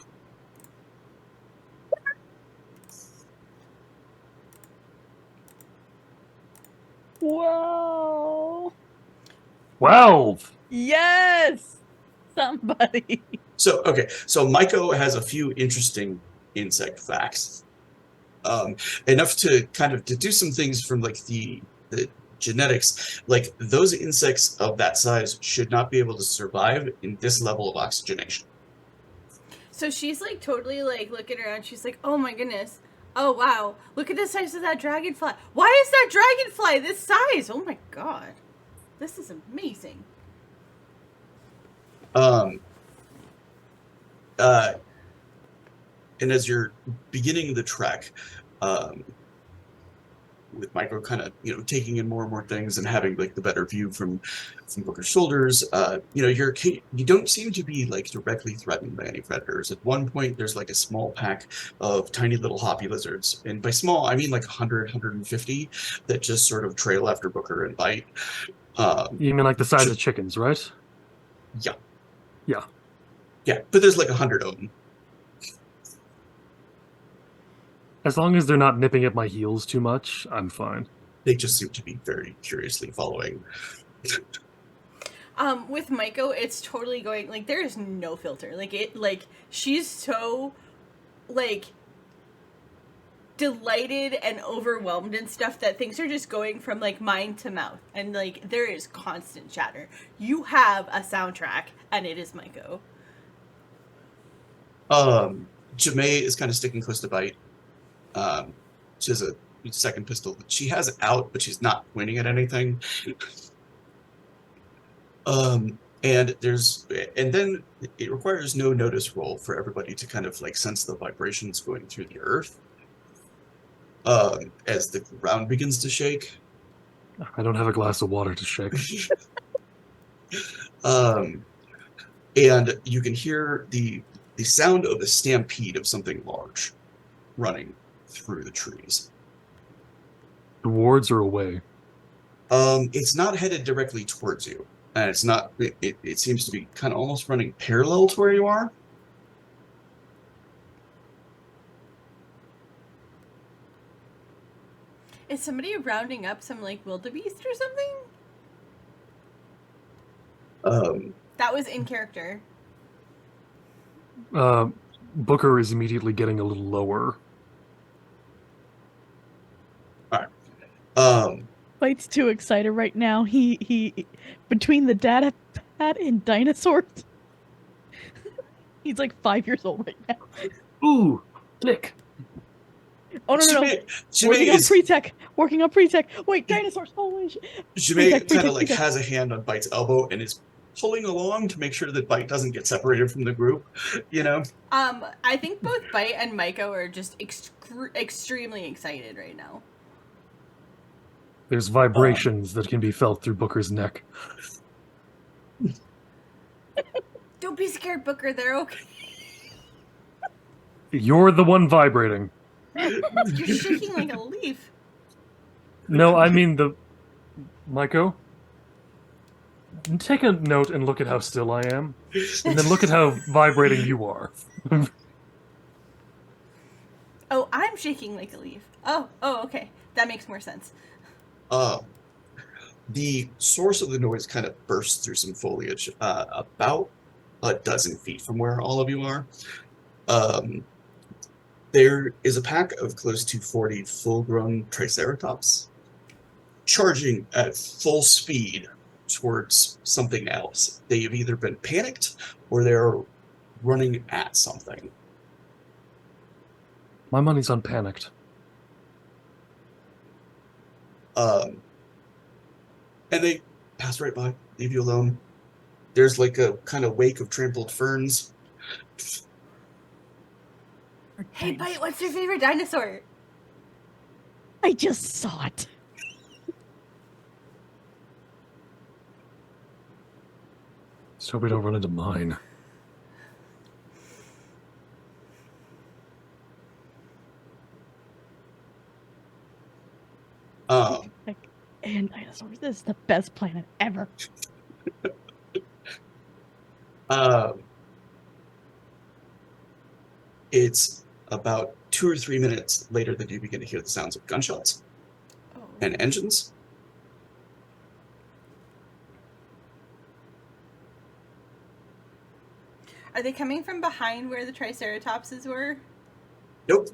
Whoa! 12. Yes! Somebody. So Maiko has a few interesting insect facts. Enough to kind of deduce some things from like the genetics. Like, those insects of that size should not be able to survive in this level of oxygenation. So she's like totally like looking around. She's like, oh my goodness. Oh wow. Look at the size of that dragonfly. Why is that dragonfly this size? Oh my god. This is amazing. And as you're beginning the trek, with Maiko kind of, taking in more and more things and having like the better view from Booker's shoulders, you don't seem to be like directly threatened by any predators. At one point, there's like a small pack of tiny little hoppy lizards, and by small, I mean like 100, 150 that just sort of trail after Booker and bite. You mean like the size of chickens, right? Yeah. Yeah. Yeah, but there's like 100 of them. As long as they're not nipping at my heels too much, I'm fine. They just seem to be very curiously following. With Maiko, it's totally going, like, there is no filter. Like, she's so, like, delighted and overwhelmed and stuff that things are just going from, like, mind to mouth. And, like, there is constant chatter. You have a soundtrack, and it is Maiko. Jamae is kind of sticking close to Bite. She has a second pistol that she has out, but she's not pointing at anything. And then it requires no notice roll for everybody to kind of like sense the vibrations going through the earth. As the ground begins to shake. I don't have a glass of water to shake. And you can hear the sound of a stampede of something large running through the trees. Towards or away? It's not headed directly towards you. And it's not, it seems to be kind of almost running parallel to where you are. Is somebody rounding up some, like, wildebeest or something? That was in character. Booker is immediately getting a little lower. Bite's too excited right now. He between the data pad and dinosaurs. He's like 5 years old right now. Ooh, click. Oh no! Working on pre-tech. Wait, dinosaurs. Holy shit. Jamae kind of like has a hand on Bite's elbow and is pulling along to make sure that Bite doesn't get separated from the group. I think both Bite and Maiko are just extremely excited right now. There's vibrations that can be felt through Booker's neck. Don't be scared, Booker. They're okay. You're the one vibrating. You're shaking like a leaf. No, I mean the... Maiko? Take a note and look at how still I am. And then look at how vibrating you are. Oh, I'm shaking like a leaf. Oh, okay. That makes more sense. The source of the noise kind of bursts through some foliage about a dozen feet from where all of you are. There is a pack of close to 40 full-grown Triceratops charging at full speed towards something else. They have either been panicked or they're running at something. My money's on panicked. And they pass right by, leave you alone. There's like a kind of wake of trampled ferns. Hey, Bite, what's your favorite dinosaur? I just saw it. Just hope we don't run into mine. And dinosaurs. This is the best planet ever. It's about 2 or 3 minutes later that you begin to hear the sounds of gunshots and engines. Are they coming from behind where the Triceratopses were? Nope.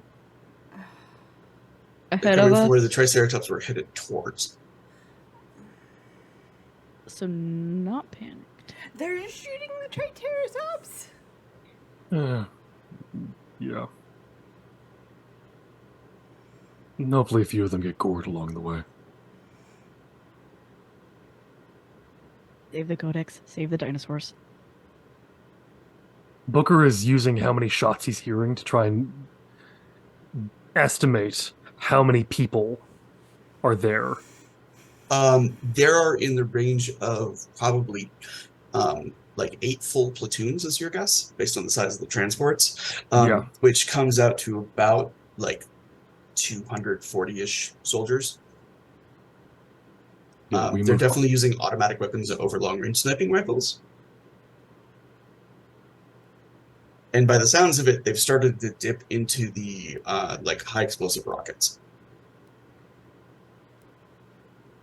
Ahead They're of coming us. from where the Triceratops were headed towards. So not panicked. They're shooting the Triceratops. Yeah. And hopefully a few of them get gored along the way. Save the codex. Save the dinosaurs. Booker is using how many shots he's hearing to try and estimate how many people are there. There are in the range of probably like 8 full platoons, is your guess, based on the size of the transports. Yeah. Which comes out to about like 240-ish soldiers. Yeah, They're definitely using automatic weapons over long-range sniping rifles. And by the sounds of it, they've started to dip into the like high explosive rockets.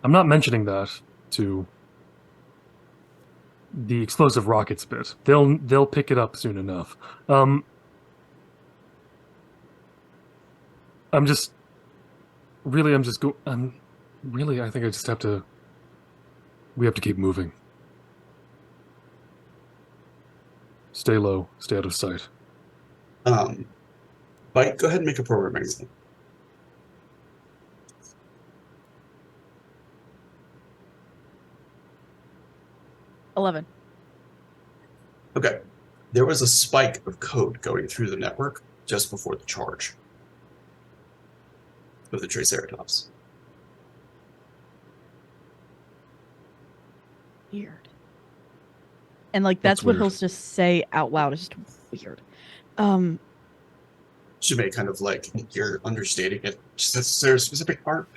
I'm not mentioning that to the explosive rockets bit. They'll pick it up soon enough. I think I just have to. We have to keep moving. Stay low. Stay out of sight. Bite, go ahead and make a programming roll. $11. Okay. There was a spike of code going through the network just before the charge of the Triceratops. Weird. And like that's what weird. he'll just say out loud. It's just weird. Shimei kind of like, you're understating it. Is there a specific part?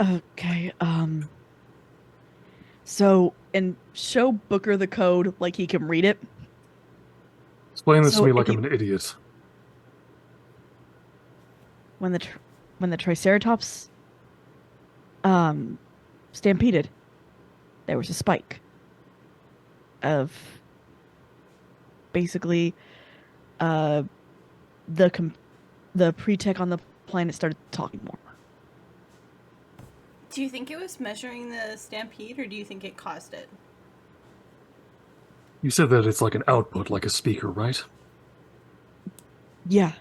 Okay. So and show Booker the code like he can read it. Explain this So to me if like you- I'm an idiot. When the Triceratops stampeded, there was a spike of basically the pre-tech on the planet started talking more. Do you think it was measuring the stampede, or do you think it caused it? You said that it's like an output, like a speaker, right? Yeah.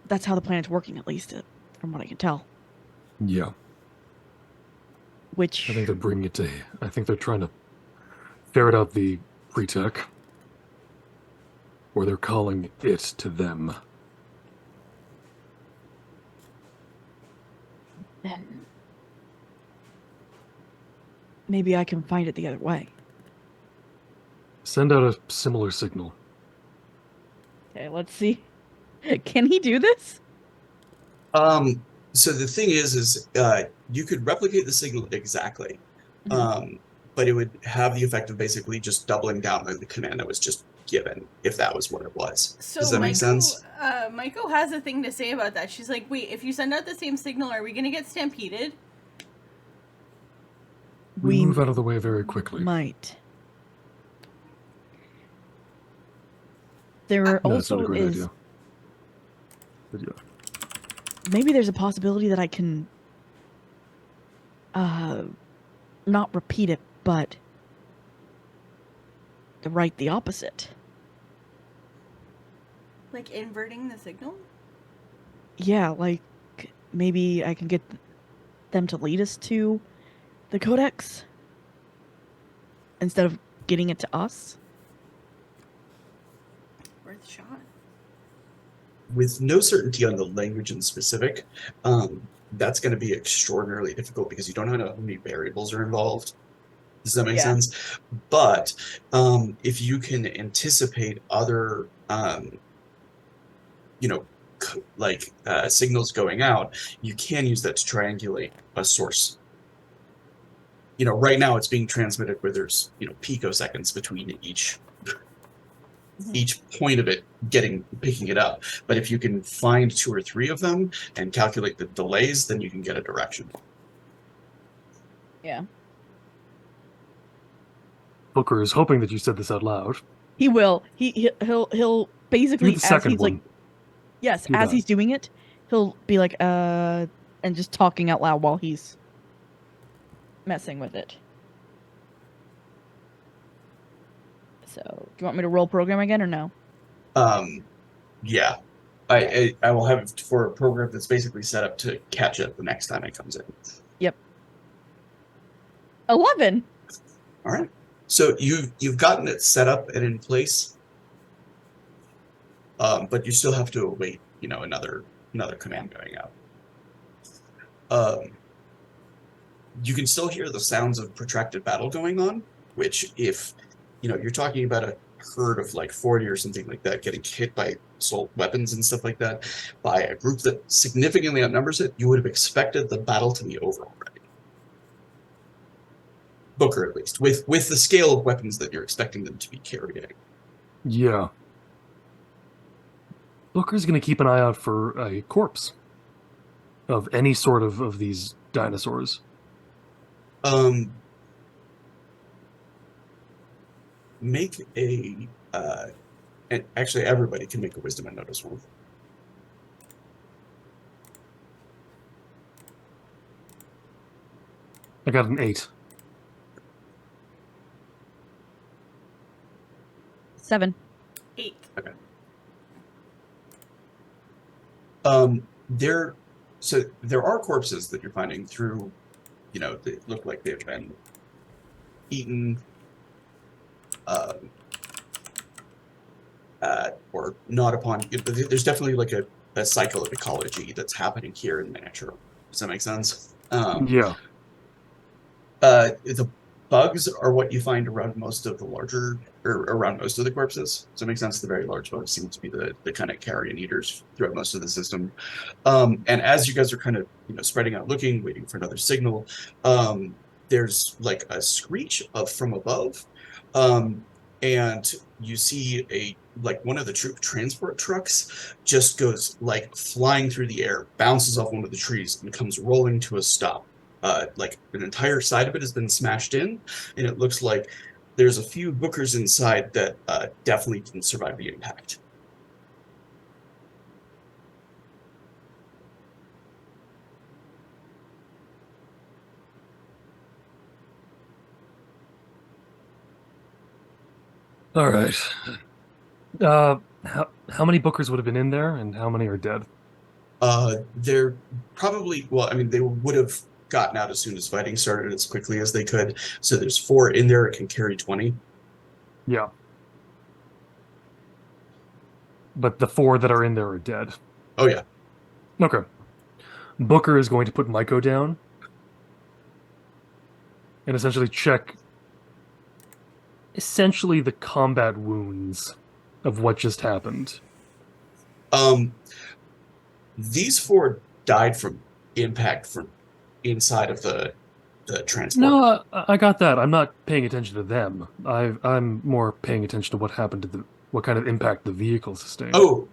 That's how the planet's working, at least, from what I can tell. Yeah. Which I think they're bringing it to. I think they're trying to ferret out the pre-tech, or they're calling it to them. then maybe I can find it the other way. Send out a similar signal. Okay, let's see. Can he do this? So the thing is you could replicate the signal exactly, but it would have the effect of basically just doubling down on the command that was just given, if that was what it was. So Does that make sense? Maiko has a thing to say about that. She's like, wait, if you send out the same signal, are we going to get stampeded? We move out of the way very quickly. might. There No, that's not a also great is idea. But yeah. maybe there's a possibility that I can not repeat it, but to write the opposite. Like inverting the signal? Yeah, like maybe I can get them to lead us to the codex instead of getting it to us. Worth a shot. With no certainty on the language in specific, that's going to be extraordinarily difficult because you don't know how many variables are involved. Does that make Yeah. sense? But if you can anticipate other, signals going out, you can use that to triangulate a source. Right now it's being transmitted where there's, picoseconds between each point of it picking it up. But if you can find 2 or 3 of them and calculate the delays, then you can get a direction. Yeah. Booker is hoping that you said this out loud. He will. He'll basically, Do the as second he's one. like, yes, Do as that. he's doing it, he'll be like, and just talking out loud while he's messing with it. So, do you want me to roll program again or no? Yeah. I will have it for a program that's basically set up to catch it the next time it comes in. Yep. 11. All right. So you've gotten it set up and in place, but you still have to await, another command going out. You can still hear the sounds of protracted battle going on, which if you're talking about a herd of like 40 or something like that getting hit by assault weapons and stuff like that by a group that significantly outnumbers it, you would have expected the battle to be over already. Booker, at least, with the scale of weapons that you're expecting them to be carrying. Yeah. Booker's going to keep an eye out for a corpse of any sort of these dinosaurs. Make a and actually everybody can make a wisdom and notice roll. I got an 8. 7. 8. Okay. There are corpses that you're finding through, they look like they've been eaten, or not upon. There's definitely like a cycle of ecology that's happening here in miniature. Does that make sense? Yeah. The bugs are what you find around most of the corpses. Does that make sense? The very large bugs seem to be the kind of carrion eaters throughout most of the system. And as you guys are kind of spreading out, looking, waiting for another signal, there's like a screech from above, and you see one of the troop transport trucks just goes like flying through the air, bounces off one of the trees, and comes rolling to a stop. Like an entire side of it has been smashed in, and it looks like there's a few bookers inside that definitely didn't survive the impact. All right. How many bookers would have been in there, and how many are dead? They're probably, well, I mean, they would have gotten out as soon as fighting started as quickly as they could. So there's 4 in there. It can carry 20. Yeah. But the 4 that are in there are dead. Oh, yeah. Okay. Booker is going to put Myko down and essentially check the combat wounds of what just happened. These 4 died from impact from inside of the transport. No, I got that. I'm not paying attention to them. I'm more paying attention to what happened to what kind of impact the vehicle sustained. Oh,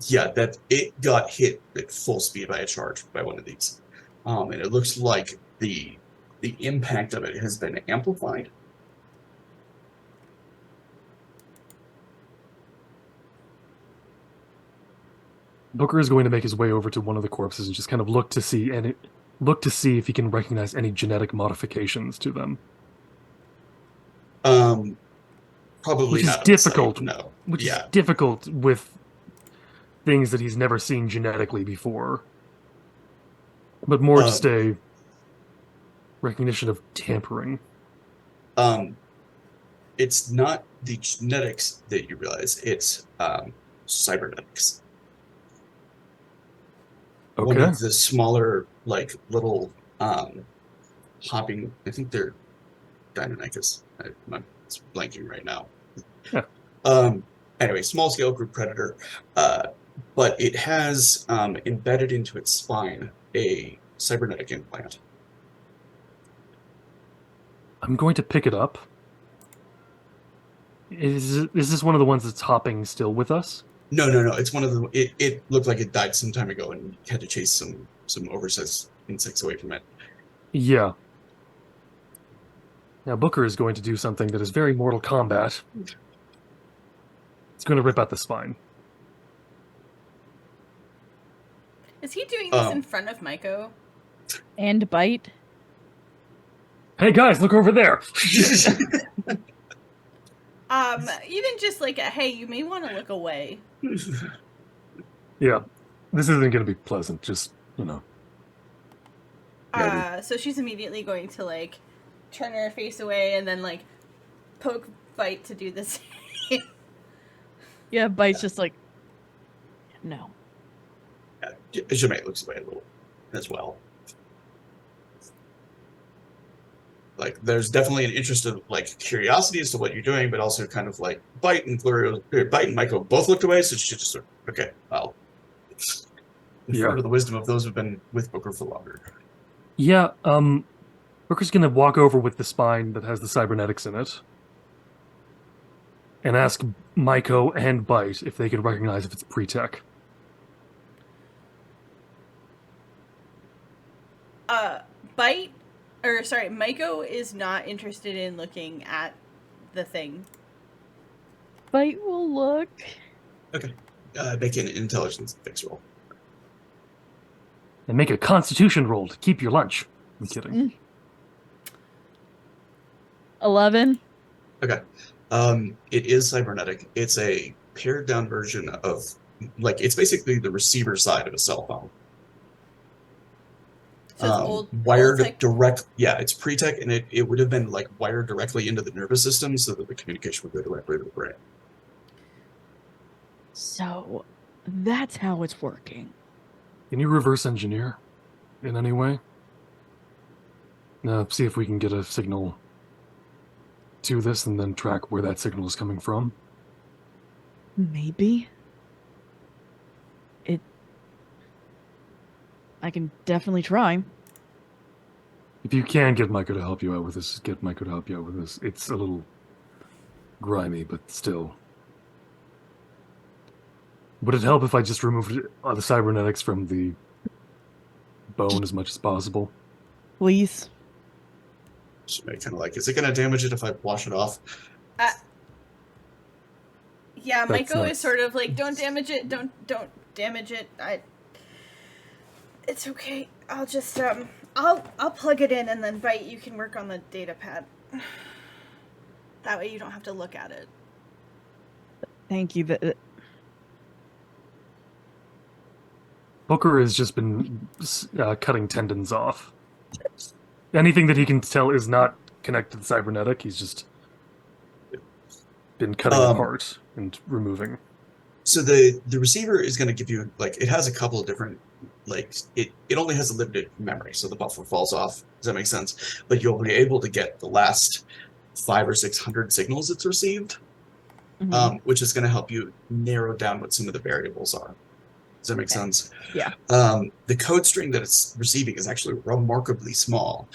yeah, that it got hit at full speed by a charge by one of these, and it looks like the the impact of it has been amplified. Booker is going to make his way over to one of the corpses and just kind of look to see if he can recognize any genetic modifications to them. Probably Which is not on the site, difficult. no. Which Yeah. is difficult with things that he's never seen genetically before. But more just a recognition of tampering. It's not the genetics that you realize, it's cybernetics. One Okay. of the smaller, like, little hopping, I think they're Deinonychus. I'm blanking right now. Yeah. Anyway, small scale group predator, but it has embedded into its spine a cybernetic implant. I'm going to pick it up. Is this one of the ones that's hopping still with us? No. It's one of the. It looked like it died some time ago and had to chase some oversized insects away from it. Yeah. Now Booker is going to do something that is very Mortal Kombat. It's going to rip out the spine. Is he doing this in front of Maiko? And bite. Hey guys, look over there! Even just like a hey, you may want to look away. Yeah. This isn't going to be pleasant, just, you know. So she's immediately going to like turn her face away and then like poke Bite to do the same. Yeah, bite's just like, no. Jemay looks away a little as well. Like, there's definitely an interest of like curiosity as to what you're doing, but also kind of like Bite and Michael both looked away, so she just sort of, okay, I'll defer to the wisdom of those who've been with Booker for longer. Yeah, Booker's gonna walk over with the spine that has the cybernetics in it and ask Maiko and Bite if they can recognize if it's pre-tech. Maiko is not interested in looking at the thing. Bite will look. Okay. Make an intelligence fix roll. And make a constitution roll to keep your lunch. I'm kidding. 11. Okay. It is cybernetic. It's a pared down version of, like, it's basically the receiver side of a cell phone. So it's wired old tech. direct. Yeah, it's pre-tech, and it would have been like wired directly into the nervous system so that the communication would go directly to the brain. So that's how it's working. Can you reverse engineer in any way? See if we can get a signal to this and then track where that signal is coming from. Maybe. I can definitely try. If you can get Maiko to help you out with this, get Maiko to help you out with this. It's a little grimy, but still. Would it help if I just removed the cybernetics from the bone as much as possible? Please. So kind of like, is it going to damage it if I wash it off? Yeah, That's Maiko not- is sort of like, don't damage it, don't damage it. It's okay. I'll just I'll plug it in and then Bite, you can work on the data pad. That way you don't have to look at it. Thank you. Booker has just been cutting tendons off. Anything that he can tell is not connected to cybernetic. He's just been cutting apart and removing. So the receiver is going to give you, like, it has a couple of different, like, it only has a limited memory, so the buffer falls off. Does that make sense? But you'll be able to get the last 500 or 600 signals it's received, which is going to help you narrow down what some of the variables are. Does that make sense? Yeah. The code string that it's receiving is actually remarkably small,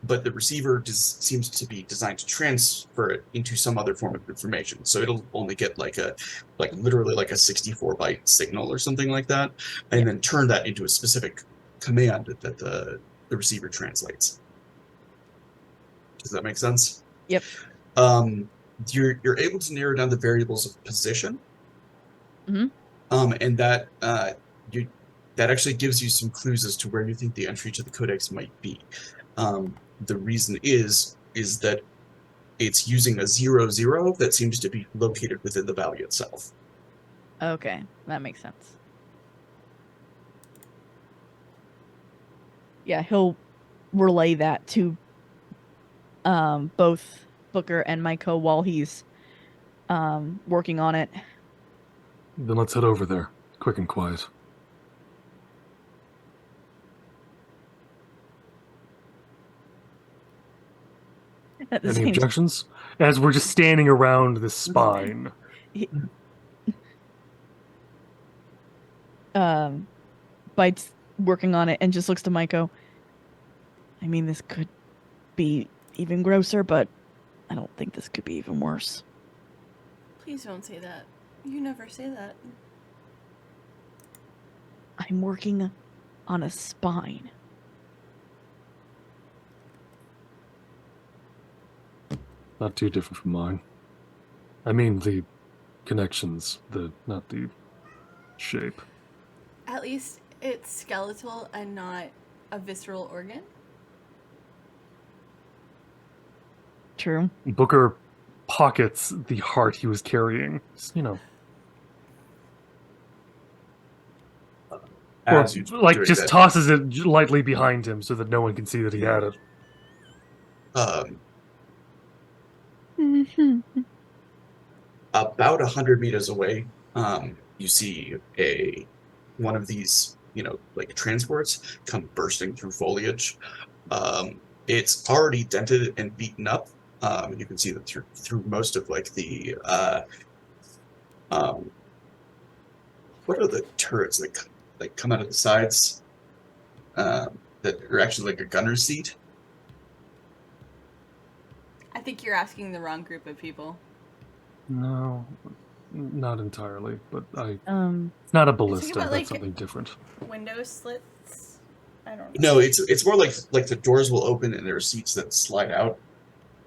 but the receiver seems to be designed to transfer it into some other form of information. So it'll only get literally like a 64-byte signal or something like that, and then turn that into a specific command that the the receiver translates. Does that make sense? Yep. You're able to narrow down the variables of position. Mhm. And that that actually gives you some clues as to where you think the entry to the codex might be. The reason is that it's using a 00 that seems to be located within the value itself. Okay, that makes sense. Yeah, he'll relay that to both Booker and Maiko while he's working on it. Then let's head over there, quick and quiet. At the Any same time, objections? As we're just standing around this spine. Bites working on it and just looks to Maiko. I mean, this could be even grosser, but I don't think this could be even worse. Please don't say that. You never say that. I'm working on a spine. Not too different from mine. I mean the connections, not the shape. At least it's skeletal and not a visceral organ. True. Booker pockets the heart he was carrying. You know. Or, As you like, doing just that, tosses it lightly behind him so that no one can see that he had it. About 100 meters away, you see one of these, like transports come bursting through foliage. It's already dented and beaten up. You can see that through most of like the what are the turrets that come out of the sides that are actually like a gunner's seat? I think you're asking the wrong group of people. No, not entirely, but it's not a You're talking ballista, about, that's like, something different. window slits? I don't know. No, it's more like the doors will open and there are seats that slide out.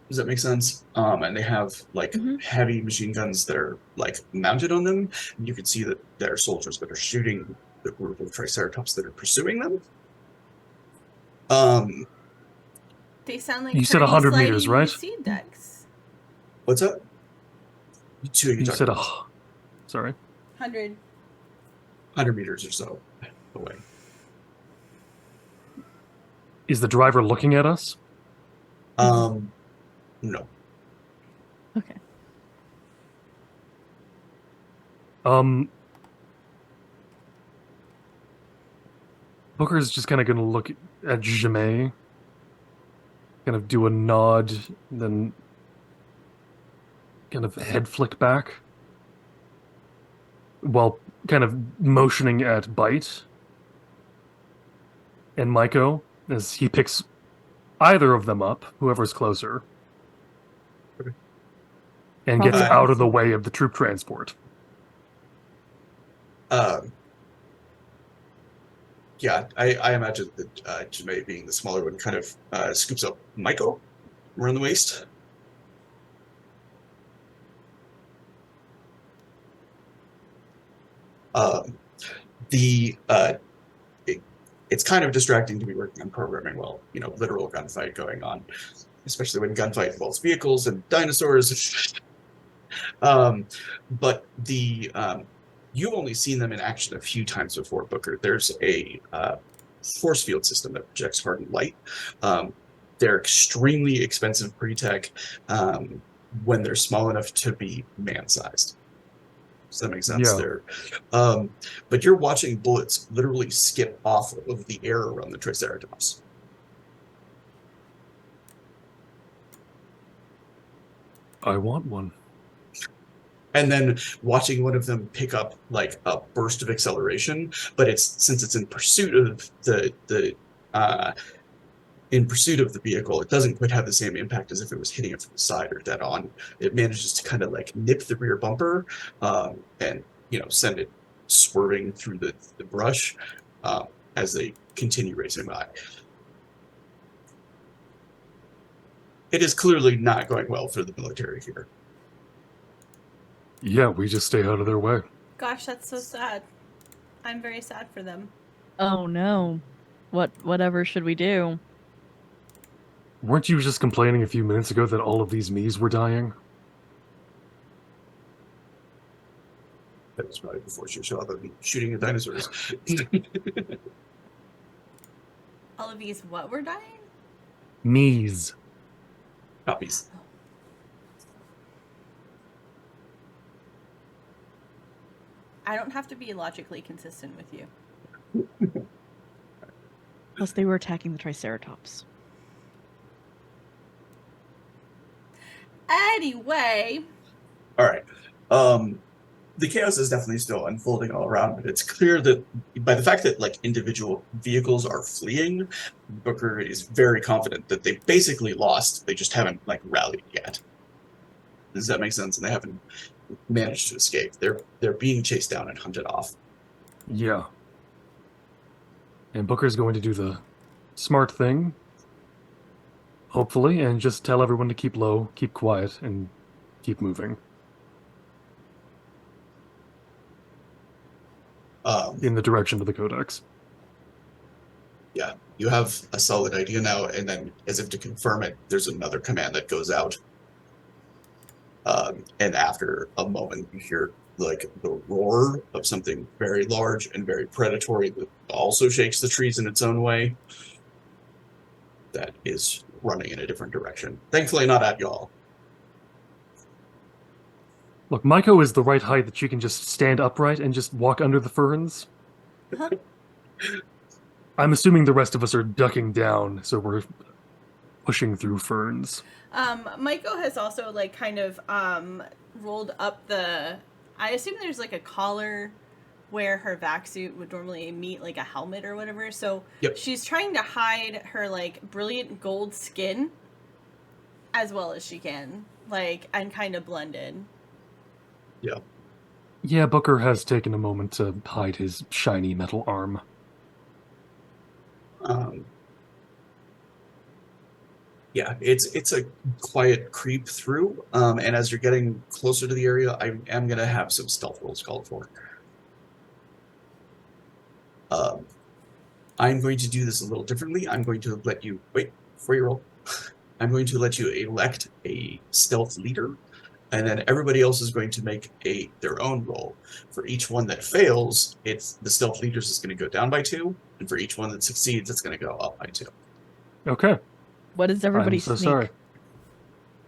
Does that make sense? And they have like Mhm. heavy machine guns that are like mounted on them. And you can see that there are soldiers that are shooting the group of Triceratops that are pursuing them. They sound like You said 30 100 meters, sliding right? seed decks. What's up? Two you You talking said about? sorry. 100. 100 meters or so away. Is the driver looking at us? No. Okay. Booker's just kind of going to look at Jemay, kind of do a nod, then kind of head flick back, while kind of motioning at Bite and Maiko as he picks either of them up, whoever's closer, Okay. and gets Probably out of the both. way of the troop transport. Yeah, I imagine that Jemay, being the smaller one, kind of scoops up Michael around the waist. It's kind of distracting to be working on programming while literal gunfight going on, especially when gunfight involves vehicles and dinosaurs. But you've only seen them in action a few times before, Booker. There's a force field system that projects hardened light. They're extremely expensive pre-tech when they're small enough to be man-sized. Does that make sense? Yeah. There, but you're watching bullets literally skip off of the air around the Triceratops. I want one. And then watching one of them pick up like a burst of acceleration, but since it's in pursuit of the vehicle, it doesn't quite have the same impact as if it was hitting it from the side or dead on. It manages to kind of like nip the rear bumper and send it swerving through the brush as they continue racing by. it is clearly not going well for the military here. Yeah, we just stay out of their way. Gosh, that's so sad. I'm very sad for them. Oh no. Whatever should we do? Weren't you just complaining a few minutes ago that all of these Mies were dying? That was probably before she saw them shooting at dinosaurs. All of these what were dying? Mies. Copies. I don't have to be logically consistent with you. Plus, they were attacking the Triceratops. Anyway. All right. The chaos is definitely still unfolding all around, but it's clear that by the fact that like individual vehicles are fleeing, Booker is very confident that they basically lost. They just haven't like rallied yet. Does that make sense? And they haven't managed to escape. They're being chased down and hunted off. Yeah. And Booker's going to do the smart thing, hopefully, and just tell everyone to keep low, keep quiet, and keep moving. In the direction of the Codex. Yeah, you have a solid idea now, and then as if to confirm it, there's another command that goes out. And after a moment, you hear like the roar of something very large and very predatory that also shakes the trees in its own way. That is running in a different direction. Thankfully, not at y'all. Look, Maiko is the right height that she can just stand upright and just walk under the ferns. Huh? I'm assuming the rest of us are ducking down, so we're pushing through ferns. Maiko has also like kind of rolled up the. I assume there's like a collar where her vac suit would normally meet like a helmet or whatever. So Yep. She's trying to hide her like brilliant gold skin as well as she can, like, and kind of blend in. Yeah. Yeah, Booker has taken a moment to hide his shiny metal arm. Yeah, it's a quiet creep through, and as you're getting closer to the area, I am gonna have some stealth rolls called for. I'm going to do this a little differently. I'm going to let you wait before you roll. I'm going to let you elect a stealth leader, and then everybody else is going to make their own roll. For each one that fails, it's the stealth leaders is going to go down by 2, and for each one that succeeds, it's going to go up by 2. Okay. What is everybody I'm so sneak? sorry.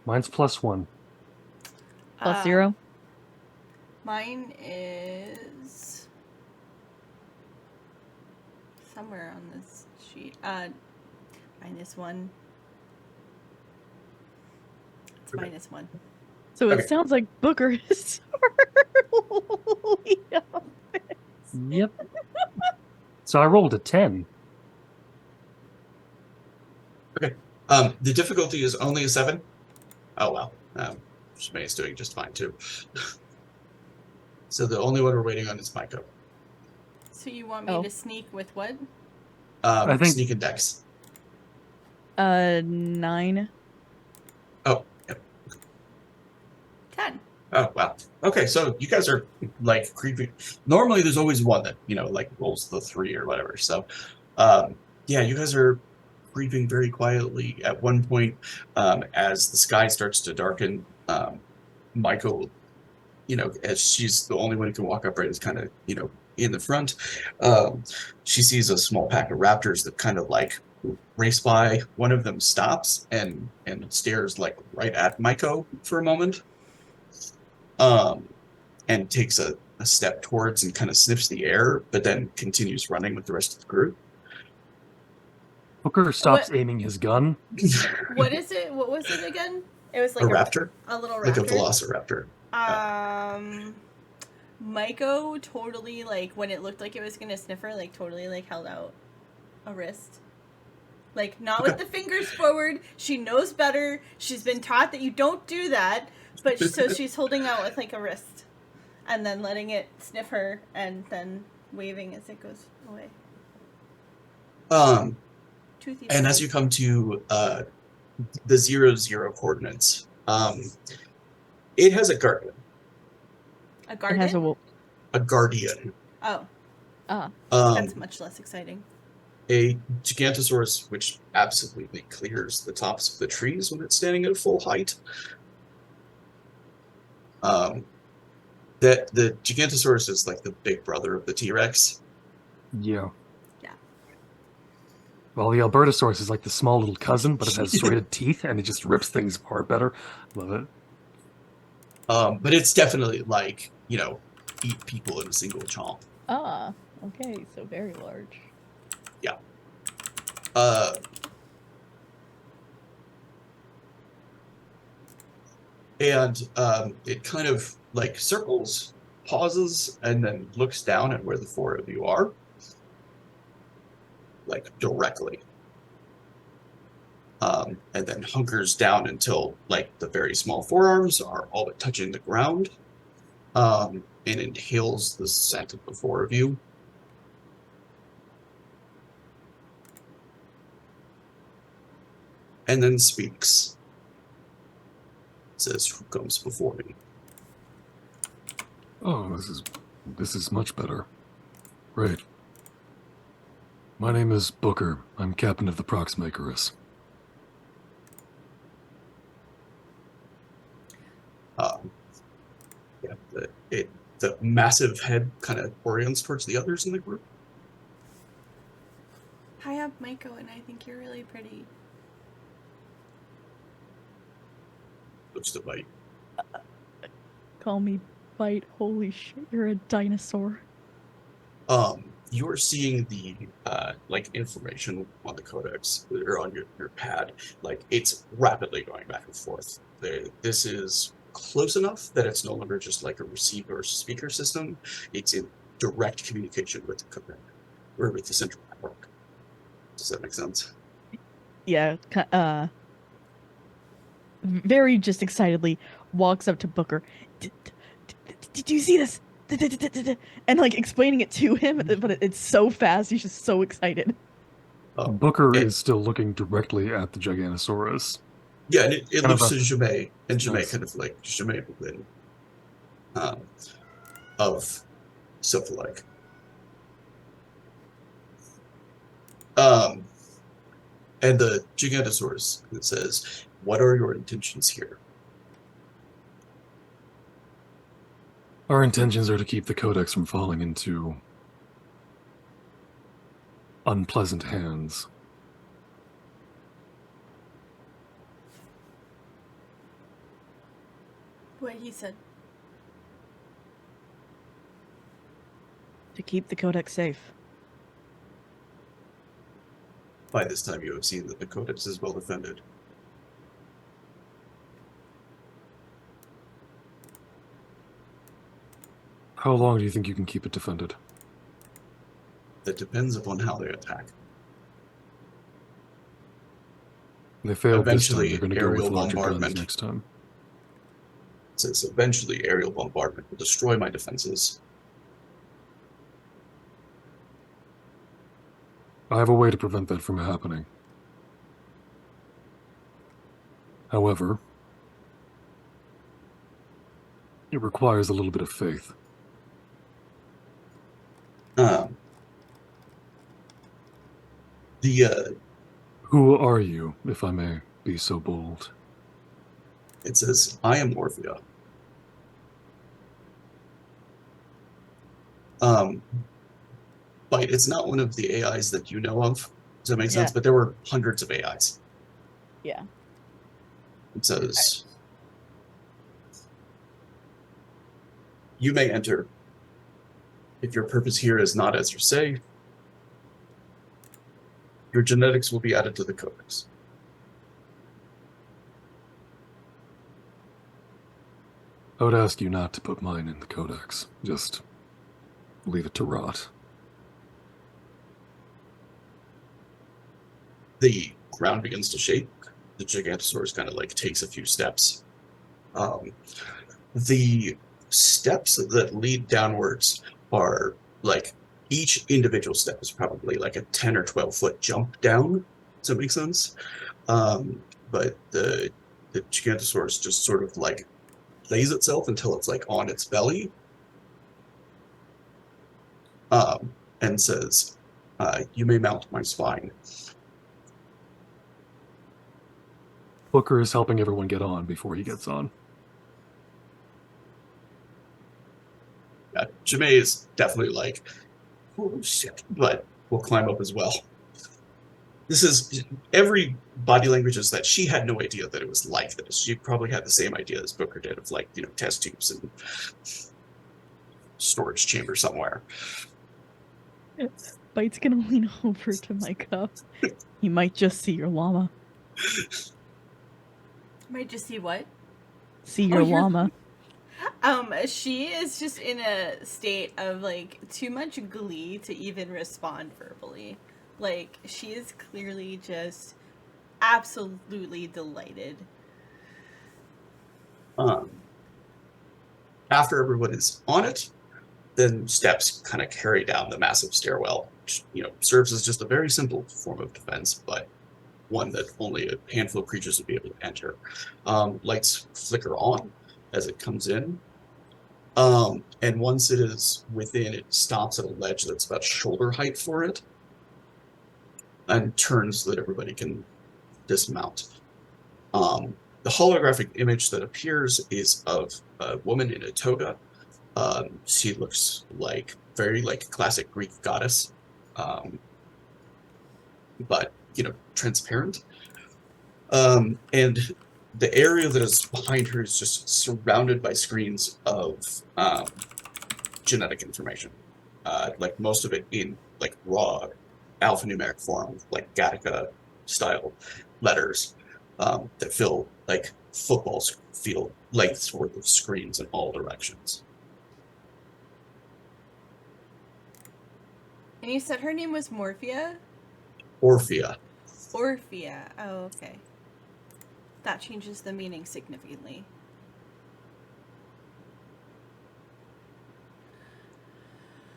Mine's +1. Plus 0? Mine is somewhere on this sheet. -1. It's Okay. -1. So Okay. it sounds like Booker is Yep. So I rolled a 10. The difficulty is only a 7. Oh well. Shmei is doing just fine too. So the only one we're waiting on is Maiko. So you want me Oh. to sneak with what? I think- Sneak and Dex. 9. Oh, yep. 10. Oh wow. Okay, so you guys are like creepy. Normally, there's always one that like rolls the 3 or whatever. So, yeah, you guys are creeping very quietly. At one point, as the sky starts to darken, Michael, as she's the only one who can walk upright, is kind of in the front. She sees a small pack of raptors that kind of like race by. One of them stops and stares like right at Maiko for a moment. And takes a step towards and kind of sniffs the air, but then continues running with the rest of the group. Booker stops aiming his gun. What is it? What was it again? It was like a raptor, a little raptor. like a velociraptor. Maiko totally, like, when it looked like it was gonna sniff her, like, totally, like, held out a wrist. Like, not with the fingers forward. She knows better. She's been taught that you don't do that. But so she's holding out with, like, a wrist. And then letting it sniff her and then waving as it goes away. And Toothy as toes. you come to the 0, 0 coordinates. It has a guardian. A It garden? has a A guardian. Oh, that's Um, much less exciting. a Gigantosaurus which absolutely clears the tops of the trees when it's standing at full height. That the Gigantosaurus is like the big brother of the T-Rex. Yeah. Yeah. Well, the Albertosaurus is like the small little cousin, but it has serrated teeth and it just rips things apart better. Love it. But it's definitely like, eat people in a single chomp. Okay, so very large. Yeah. Uh, and it kind of like circles, pauses, and then looks down at where the four of you are, like directly. And then hunkers down until like the very small forearms are all but touching the ground. And inhales the scent of the four of you. And then speaks. Says, "Who comes before me?" Oh, this is much better. Great. My name is Booker. I'm captain of the Proxima Icarus. Yeah, the massive head kind of orients towards the others in the group. Hi, I'm Maiko, and I think you're really pretty. Looks to bite. Call me Bite. Holy shit, you're a dinosaur. You're seeing the like information on the codex or on your pad, like it's rapidly going back and forth. This is close enough that it's no longer just like a receiver or speaker system. It's in direct communication with the codec or with the central network. Does that make sense? Yeah, very just excitedly walks up to Booker. Did you see this? And like explaining it to him, but it's so fast. He's just so excited. Booker it- is still looking directly at the Giganosaurus. Yeah, and it Kind of looks to Jemay, and Jemay Nice. kind of like Jemay within of Sylph-like. And the Gigantosaurus that says, "What are your intentions here?" Our intentions are to keep the Codex from falling into unpleasant hands. What he said. To keep the Codex safe. By this time, you have seen that the Codex is well defended. How long do you think you can keep it defended? That depends upon how they attack. They failed this time. Eventually, They're going to go with aerial larger guns bombardment. next time. It says, "Eventually, aerial bombardment will destroy my defenses." I have a way to prevent that from happening. However, it requires a little bit of faith. Um, the Who are you, if I may be so bold? it says, "I am Orphea." But it's not one of the AIs that you know of. Does that make sense? Yeah. But there were hundreds of AIs. Yeah. It says, "You may enter. If your purpose here is not as you say, your genetics will be added to the codex." I would ask you not to put mine in the Codex. Just leave it to rot. The ground begins to shake. The Gigantosaurus kind of like takes a few steps. The steps that lead downwards are like each individual step is probably like a 10 or 12 foot jump down. Does that make sense? but the Gigantosaurus just sort of like lays itself until it's like on its belly, and says, "You may mount my spine." Booker is helping everyone get on before he gets on. Jamae is definitely like, "Oh shit," but will climb up as well. This is every body language is that she had no idea that it was like this. She probably had the same idea as Booker did of like, test tubes and storage chamber somewhere. Bite's gonna lean over to Micah. You might just see your llama. Might just see what? See your your- llama. She is just in a state of like too much glee to even respond verbally. Like, she is clearly just absolutely delighted. After everyone is on it, then steps kind of carry down the massive stairwell, which, serves as just a very simple form of defense, but one that only a handful of creatures would be able to enter. Lights flicker on as it comes in. And once it is within, it stops at a ledge that's about shoulder height for it and turns so that everybody can dismount. The holographic image that appears is of a woman in a toga. She looks very like classic Greek goddess, but transparent. And the area that is behind her is just surrounded by screens of genetic information, like most of it in like raw alphanumeric form, like Gattaca style letters that fill like football field lengths worth of screens in all directions. And you said her name was Morphia? Orphea. Orphea. Oh, okay. That changes the meaning significantly.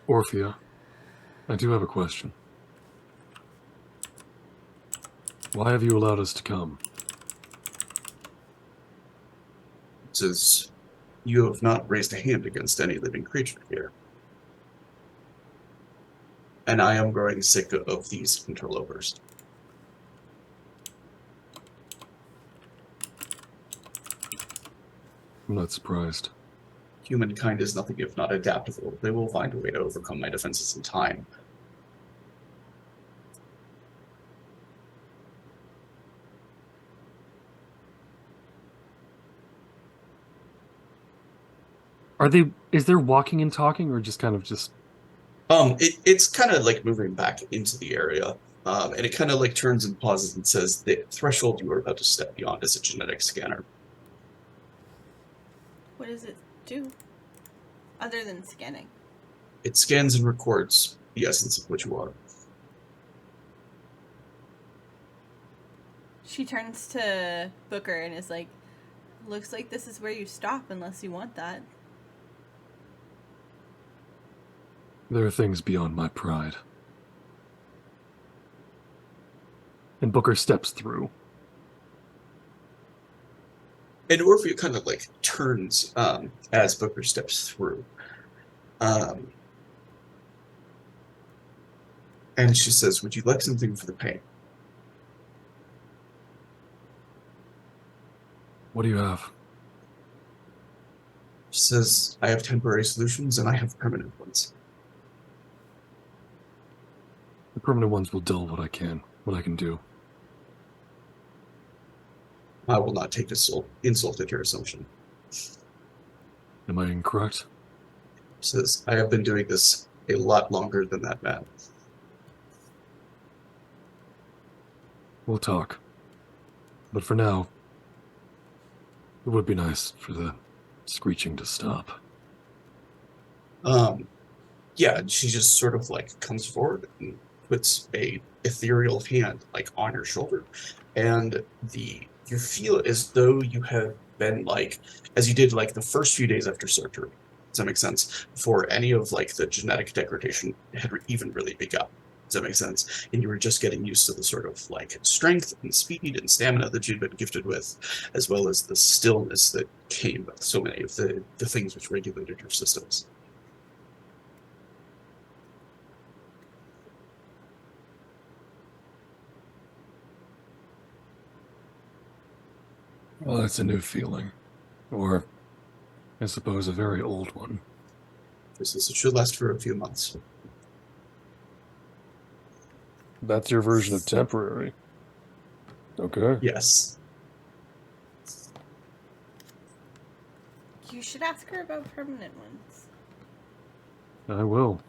Orphea, I do have a question. Why have you allowed us to come? It says you have not raised a hand against any living creature here. And I am growing sick of these interlopers. I'm not surprised. Humankind is nothing if not adaptable. They will find a way to overcome my defenses in time. Is there walking and talking, or just kind of just... It's kind of like moving back into the area. And it kind of like turns and pauses and says, the threshold you are about to step beyond is a genetic scanner. What does it do? Other than scanning. It scans and records the essence of what you are. She turns to Booker and is like, looks like this is where you stop unless you want that. There are things beyond my pride. And Booker steps through. And Orphea kind of like turns as Booker steps through. And she says, "Would you like something for the pain?" What do you have? She says, "I have temporary solutions and I have permanent ones." The permanent ones will dull what I can do. I will not take insult at your assumption. Am I incorrect? She says, "I have been doing this a lot longer than that man." We'll talk. But for now, it would be nice for the screeching to stop. Yeah, and she just sort of like comes forward and puts a ethereal hand like on your shoulder, and you feel as though you have been like, as you did like the first few days after surgery. Does that make sense? Before any of like the genetic degradation had even really begun. Does that make sense? And you were just getting used to the sort of like strength and speed and stamina that you'd been gifted with, as well as the stillness that came with so many of the things which regulated your systems. Well, that's a new feeling. Or, I suppose, a very old one. This is, it should last for a few months. That's your version of temporary. Okay. Yes. You should ask her about permanent ones. I will.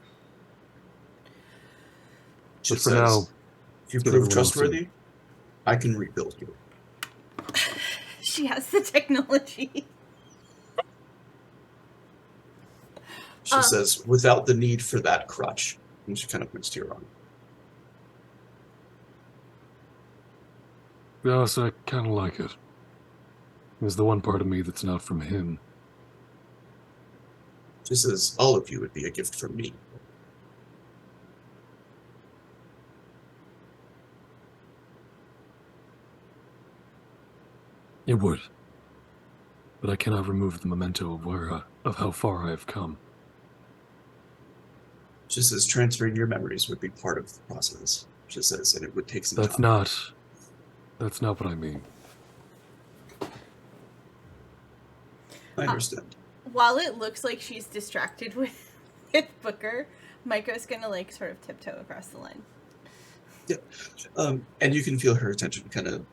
She But for says, now, if you get prove everyone else in. trustworthy, I can rebuild you. She has the technology. She says, without the need for that crutch. And she kind of points to your arm. yes, I kind of like it. There's the one part of me that's not from him. She says, all of you would be a gift from me. It would. But I cannot remove the memento of how far I have come. She says, transferring your memories would be part of the process. She says, and it would take some That's time. not what I mean. I understand. While it looks like she's distracted with Booker, Maiko's gonna like sort of tiptoe across the line. And you can feel her attention kind of,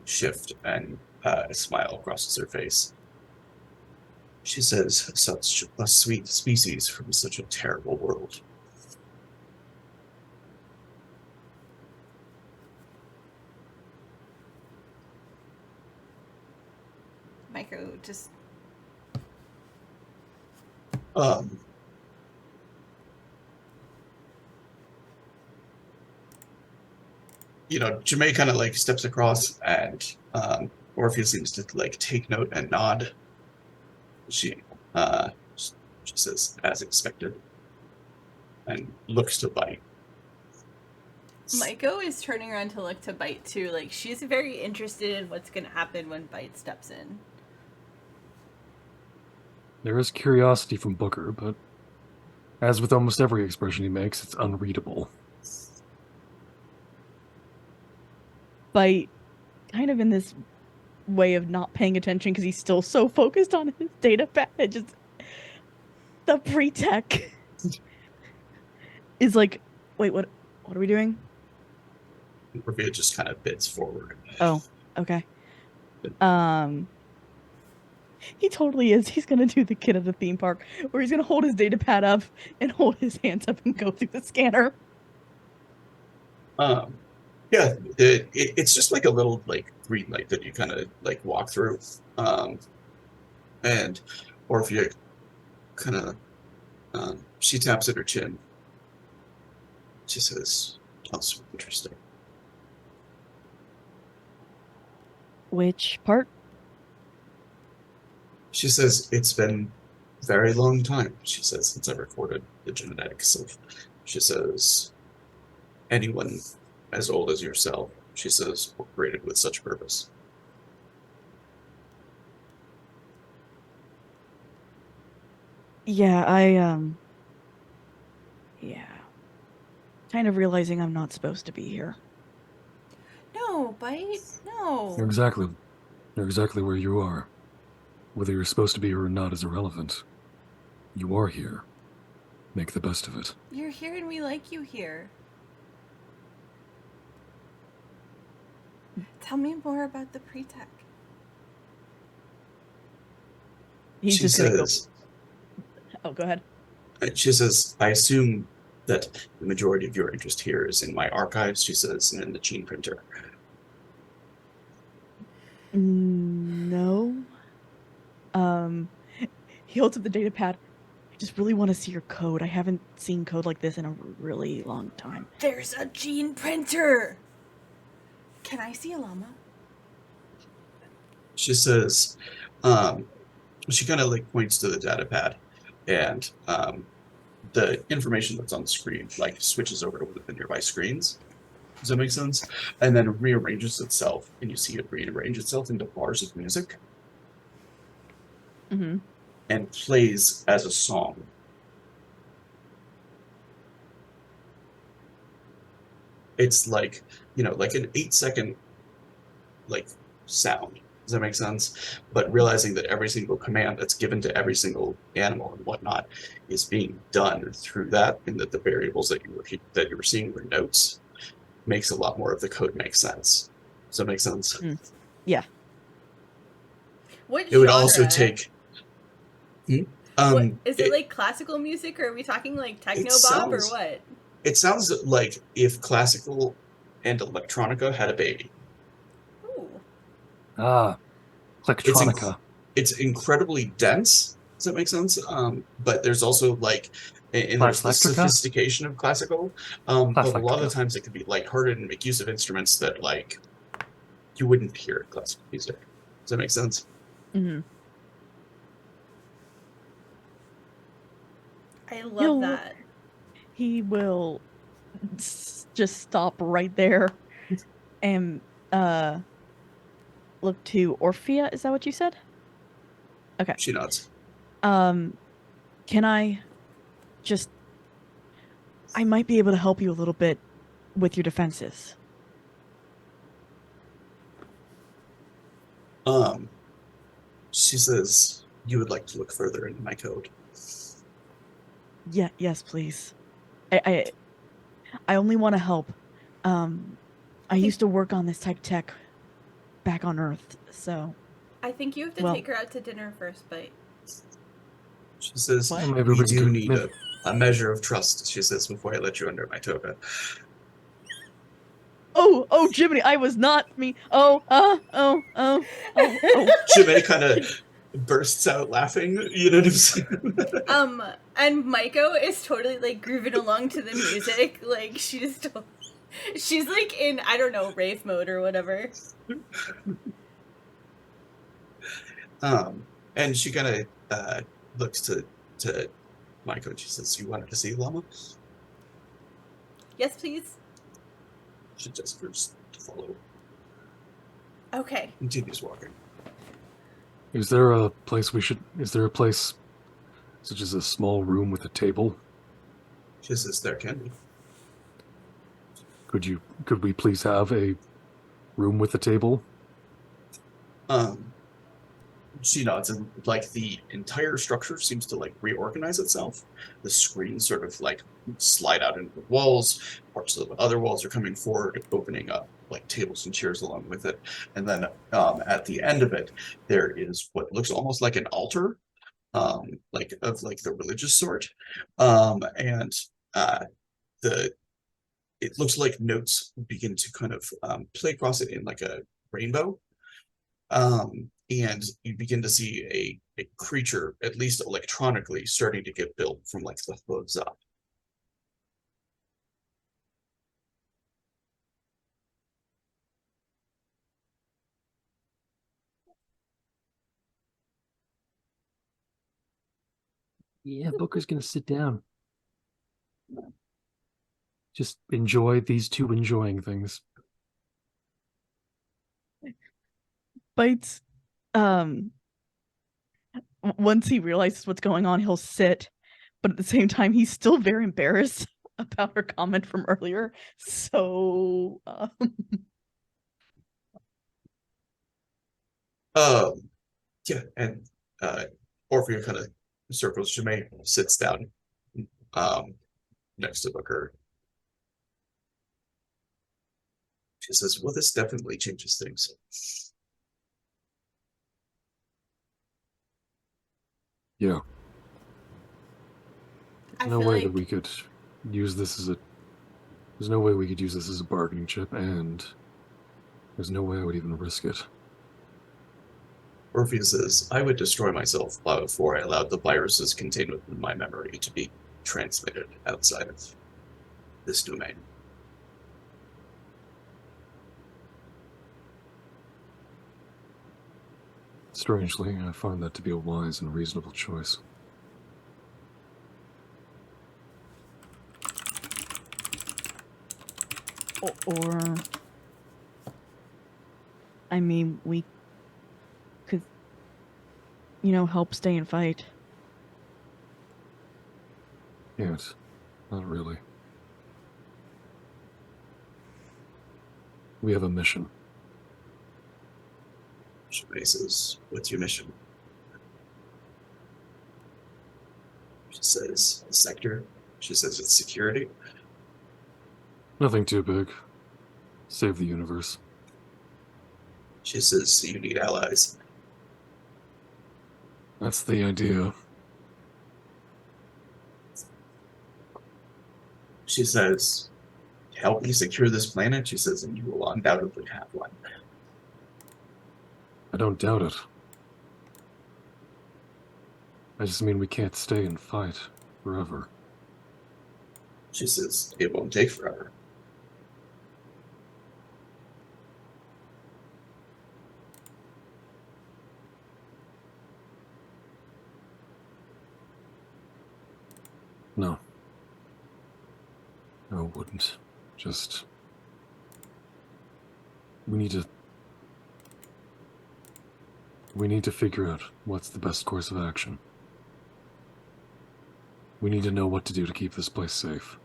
shift, and a smile crosses her face. She says, such a sweet species from such a terrible world. Maiko just Jemay kind of like steps across, and Orpheus seems to like take note and nod. She says, as expected, and looks to Bite. Maiko is turning around to look to Bite too. Like she's very interested in what's gonna happen when Bite steps in. There is curiosity from Booker, but as with almost every expression he makes, it's unreadable. Bite, kind of in this way of not paying attention because he's still so focused on his data pad. Just the pre-tech is like, wait, what are we doing? Orpheus just kind of bits forward. Oh, okay. He totally is. He's gonna do the kid at the theme park where he's gonna hold his data pad up and hold his hands up and go through the scanner. Yeah, it's just like a little like green light that you kind of like walk through, and Orpheus kind of she taps at her chin. She says, "Also interesting." Which part? She says, it's been a very long time, she says, since I recorded the genetics of, she says, anyone as old as yourself, she says, were created with such purpose. Yeah, yeah. Kind of realizing I'm not supposed to be here. No, Bite, no. You're exactly where you are. Whether you're supposed to be or not is irrelevant. You are here. Make the best of it. You're here and we like you here. Tell me more about the pre-tech. He's She just gonna go. says, Oh, go ahead. she says, I assume that the majority of your interest here is in my archives, she says, and in the gene printer. No. He holds up the data pad. I just really want to see your code. I haven't seen code like this in a really long time. There's a gene printer! Can I see a llama? She says, she kind of like points to the data pad, and the information that's on the screen like switches over to one of the nearby screens. Does that make sense? And then rearranges itself, and you see it rearrange itself into bars of music Mm-hmm. and plays as a song. It's like, like an 8-second like sound. Does that make sense? But realizing that every single command that's given to every single animal and whatnot is being done through that, and that the variables that you were seeing were notes, makes a lot more of the code make sense. Does that make sense? Yeah. What It would genre? also take. What is it, like classical music, or are we talking like techno bop or what? It sounds like if classical and electronica had a baby. Ooh. Ah, electronica. It's incredibly dense. Does that make sense? But there's also like, and there's the Electrica? sophistication of classical. But a lot of the Electrica. times it can be lighthearted and make use of instruments that like you wouldn't hear in classical music. Does that make sense? Mm-hmm. I love that. He will just stop right there and look to Orphea. Is that what you said? Okay. She nods. Can I just... I might be able to help you a little bit with your defenses. She says, you would like to look further into my code. Yeah, yes, please. I only want to help. I used to work on this type of tech back on Earth, so... I think you have to take her out to dinner first, but... She says, Well, we do need a measure of trust, she says, before I let you under my toga. Oh, Jiminy, I was not me. Oh. Jimmy kind of bursts out laughing, you know what I'm saying? And Maiko is totally, like, grooving along to the music. Like, she's like in, I don't know, rave mode or whatever. And she kind of looks to Maiko and she says, you wanted to see Llama? Yes, please. She gestures to follow. Okay. Continues walking. Is there a place such as a small room with a table? She says, there can be. Could we please have a room with a table? She nods, and like the entire structure seems to like reorganize itself. The screens sort of like slide out into the walls. Parts of the other walls are coming forward, opening up like tables and chairs along with it. And then at the end of it, there is what looks almost like an altar, like of like the religious sort. And it looks like notes begin to kind of play across it in like a rainbow. And you begin to see a creature, at least electronically, starting to get built from like the hooves up. Yeah, Booker's gonna sit down. Just enjoy these two enjoying things. Bites, once he realizes what's going on, he'll sit, but at the same time, he's still very embarrassed about her comment from earlier. So, Yeah, and Orphea kind of circles Jemay, sits down next to Booker. She says, well, this definitely changes things. Yeah. I There's no feel way like... that we could use this as a... There's no way we could use this as a bargaining chip, and there's no way I would even risk it. Orphea says, I would destroy myself before I allowed the viruses contained within my memory to be transmitted outside of this domain. Strangely, I find that to be a wise and reasonable choice. Or, I mean, we could, help stay and fight. Can't. Not really. We have a mission. Shimei says, "What's your mission?" She says, "The sector." She says, "It's security." Nothing too big. Save the universe. She says, "You need allies." That's the idea. She says, "Help me secure this planet." She says, "And you will undoubtedly have one." I don't doubt it. I just mean we can't stay and fight forever. She says, "It won't take forever." No. No, it wouldn't. Just... We need to figure out what's the best course of action. We need to know what to do to keep this place safe.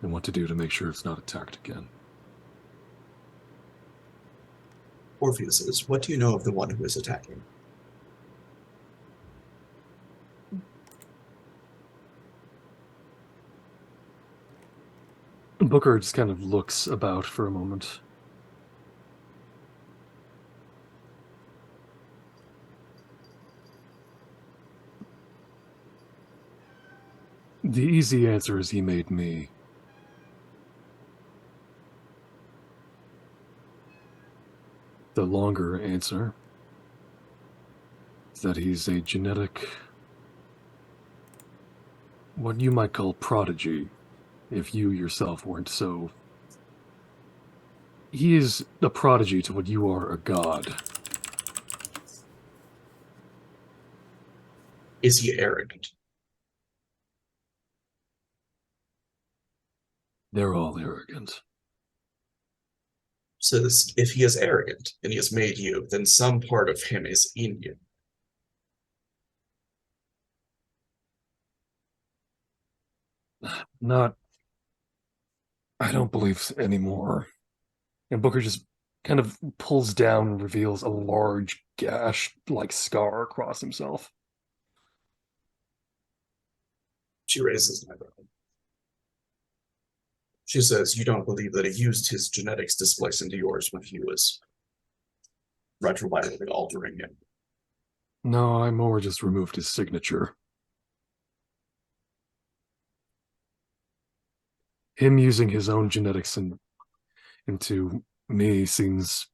And what to do to make sure it's not attacked again. Orpheus says, "What do you know of the one who is attacking?" Booker just kind of looks about for a moment. The easy answer is he made me. The longer answer is that he's a genetic, what you might call prodigy, if you yourself weren't so. He is a prodigy to what you are a god. Is he arrogant? They're all arrogant. Says, "If he is arrogant and he has made you, then some part of him is in you." Not. I don't believe anymore. And Booker just kind of pulls down and reveals a large gash-like scar across himself. She raises an eyebrow. She says, "You don't believe that he used his genetics to splice into yours when he was retrovirally altering him?" No, I more just removed his signature. Him using his own genetics into me seems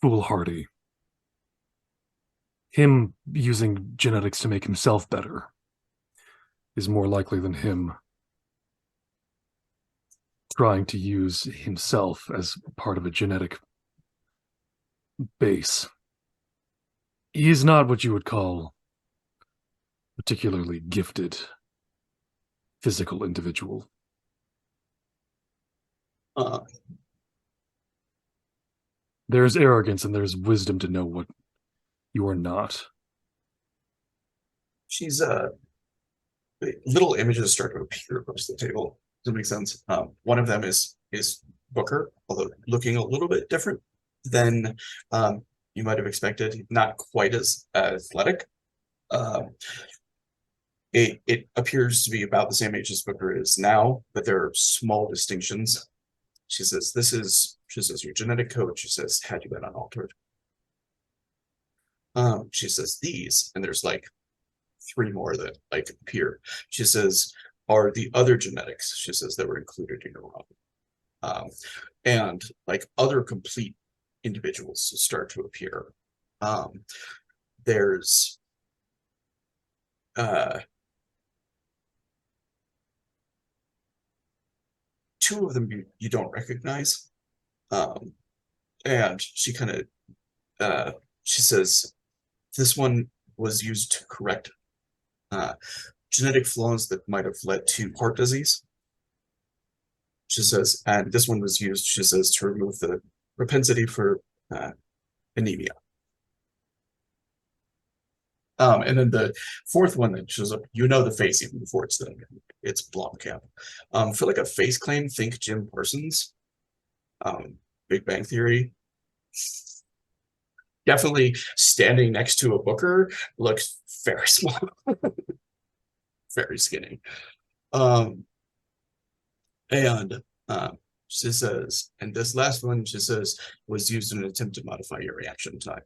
foolhardy. Him using genetics to make himself better is more likely than him trying to use himself as part of a genetic base. He is not what you would call particularly gifted physical individual. There's arrogance and there's wisdom to know what you are not. She's little images start to appear across the table. Does that make sense? One of them is Booker, although looking a little bit different than you might have expected. Not quite as athletic. It appears to be about the same age as Booker is now, but there are small distinctions. She says, she says, "Your genetic code," she says, "had you been unaltered." She says, "These," and there's like 3 more that like appear. She says, "Are the other genetics," she says, "that were included in your own." And like other complete individuals start to appear. There's two of them you don't recognize. And she kind of she says, "This one was used to correct genetic flaws that might have led to heart disease. She says, and this one was used, she says, to remove the propensity for anemia. And then the fourth one that shows up, you know the face even before it's done. It's Blomkamp. For like a face claim, think Jim Parsons. Big Bang Theory. Definitely standing next to a Booker, looks very small. Very skinny. And she says, and this last one, she says, was used in an attempt to modify your reaction time.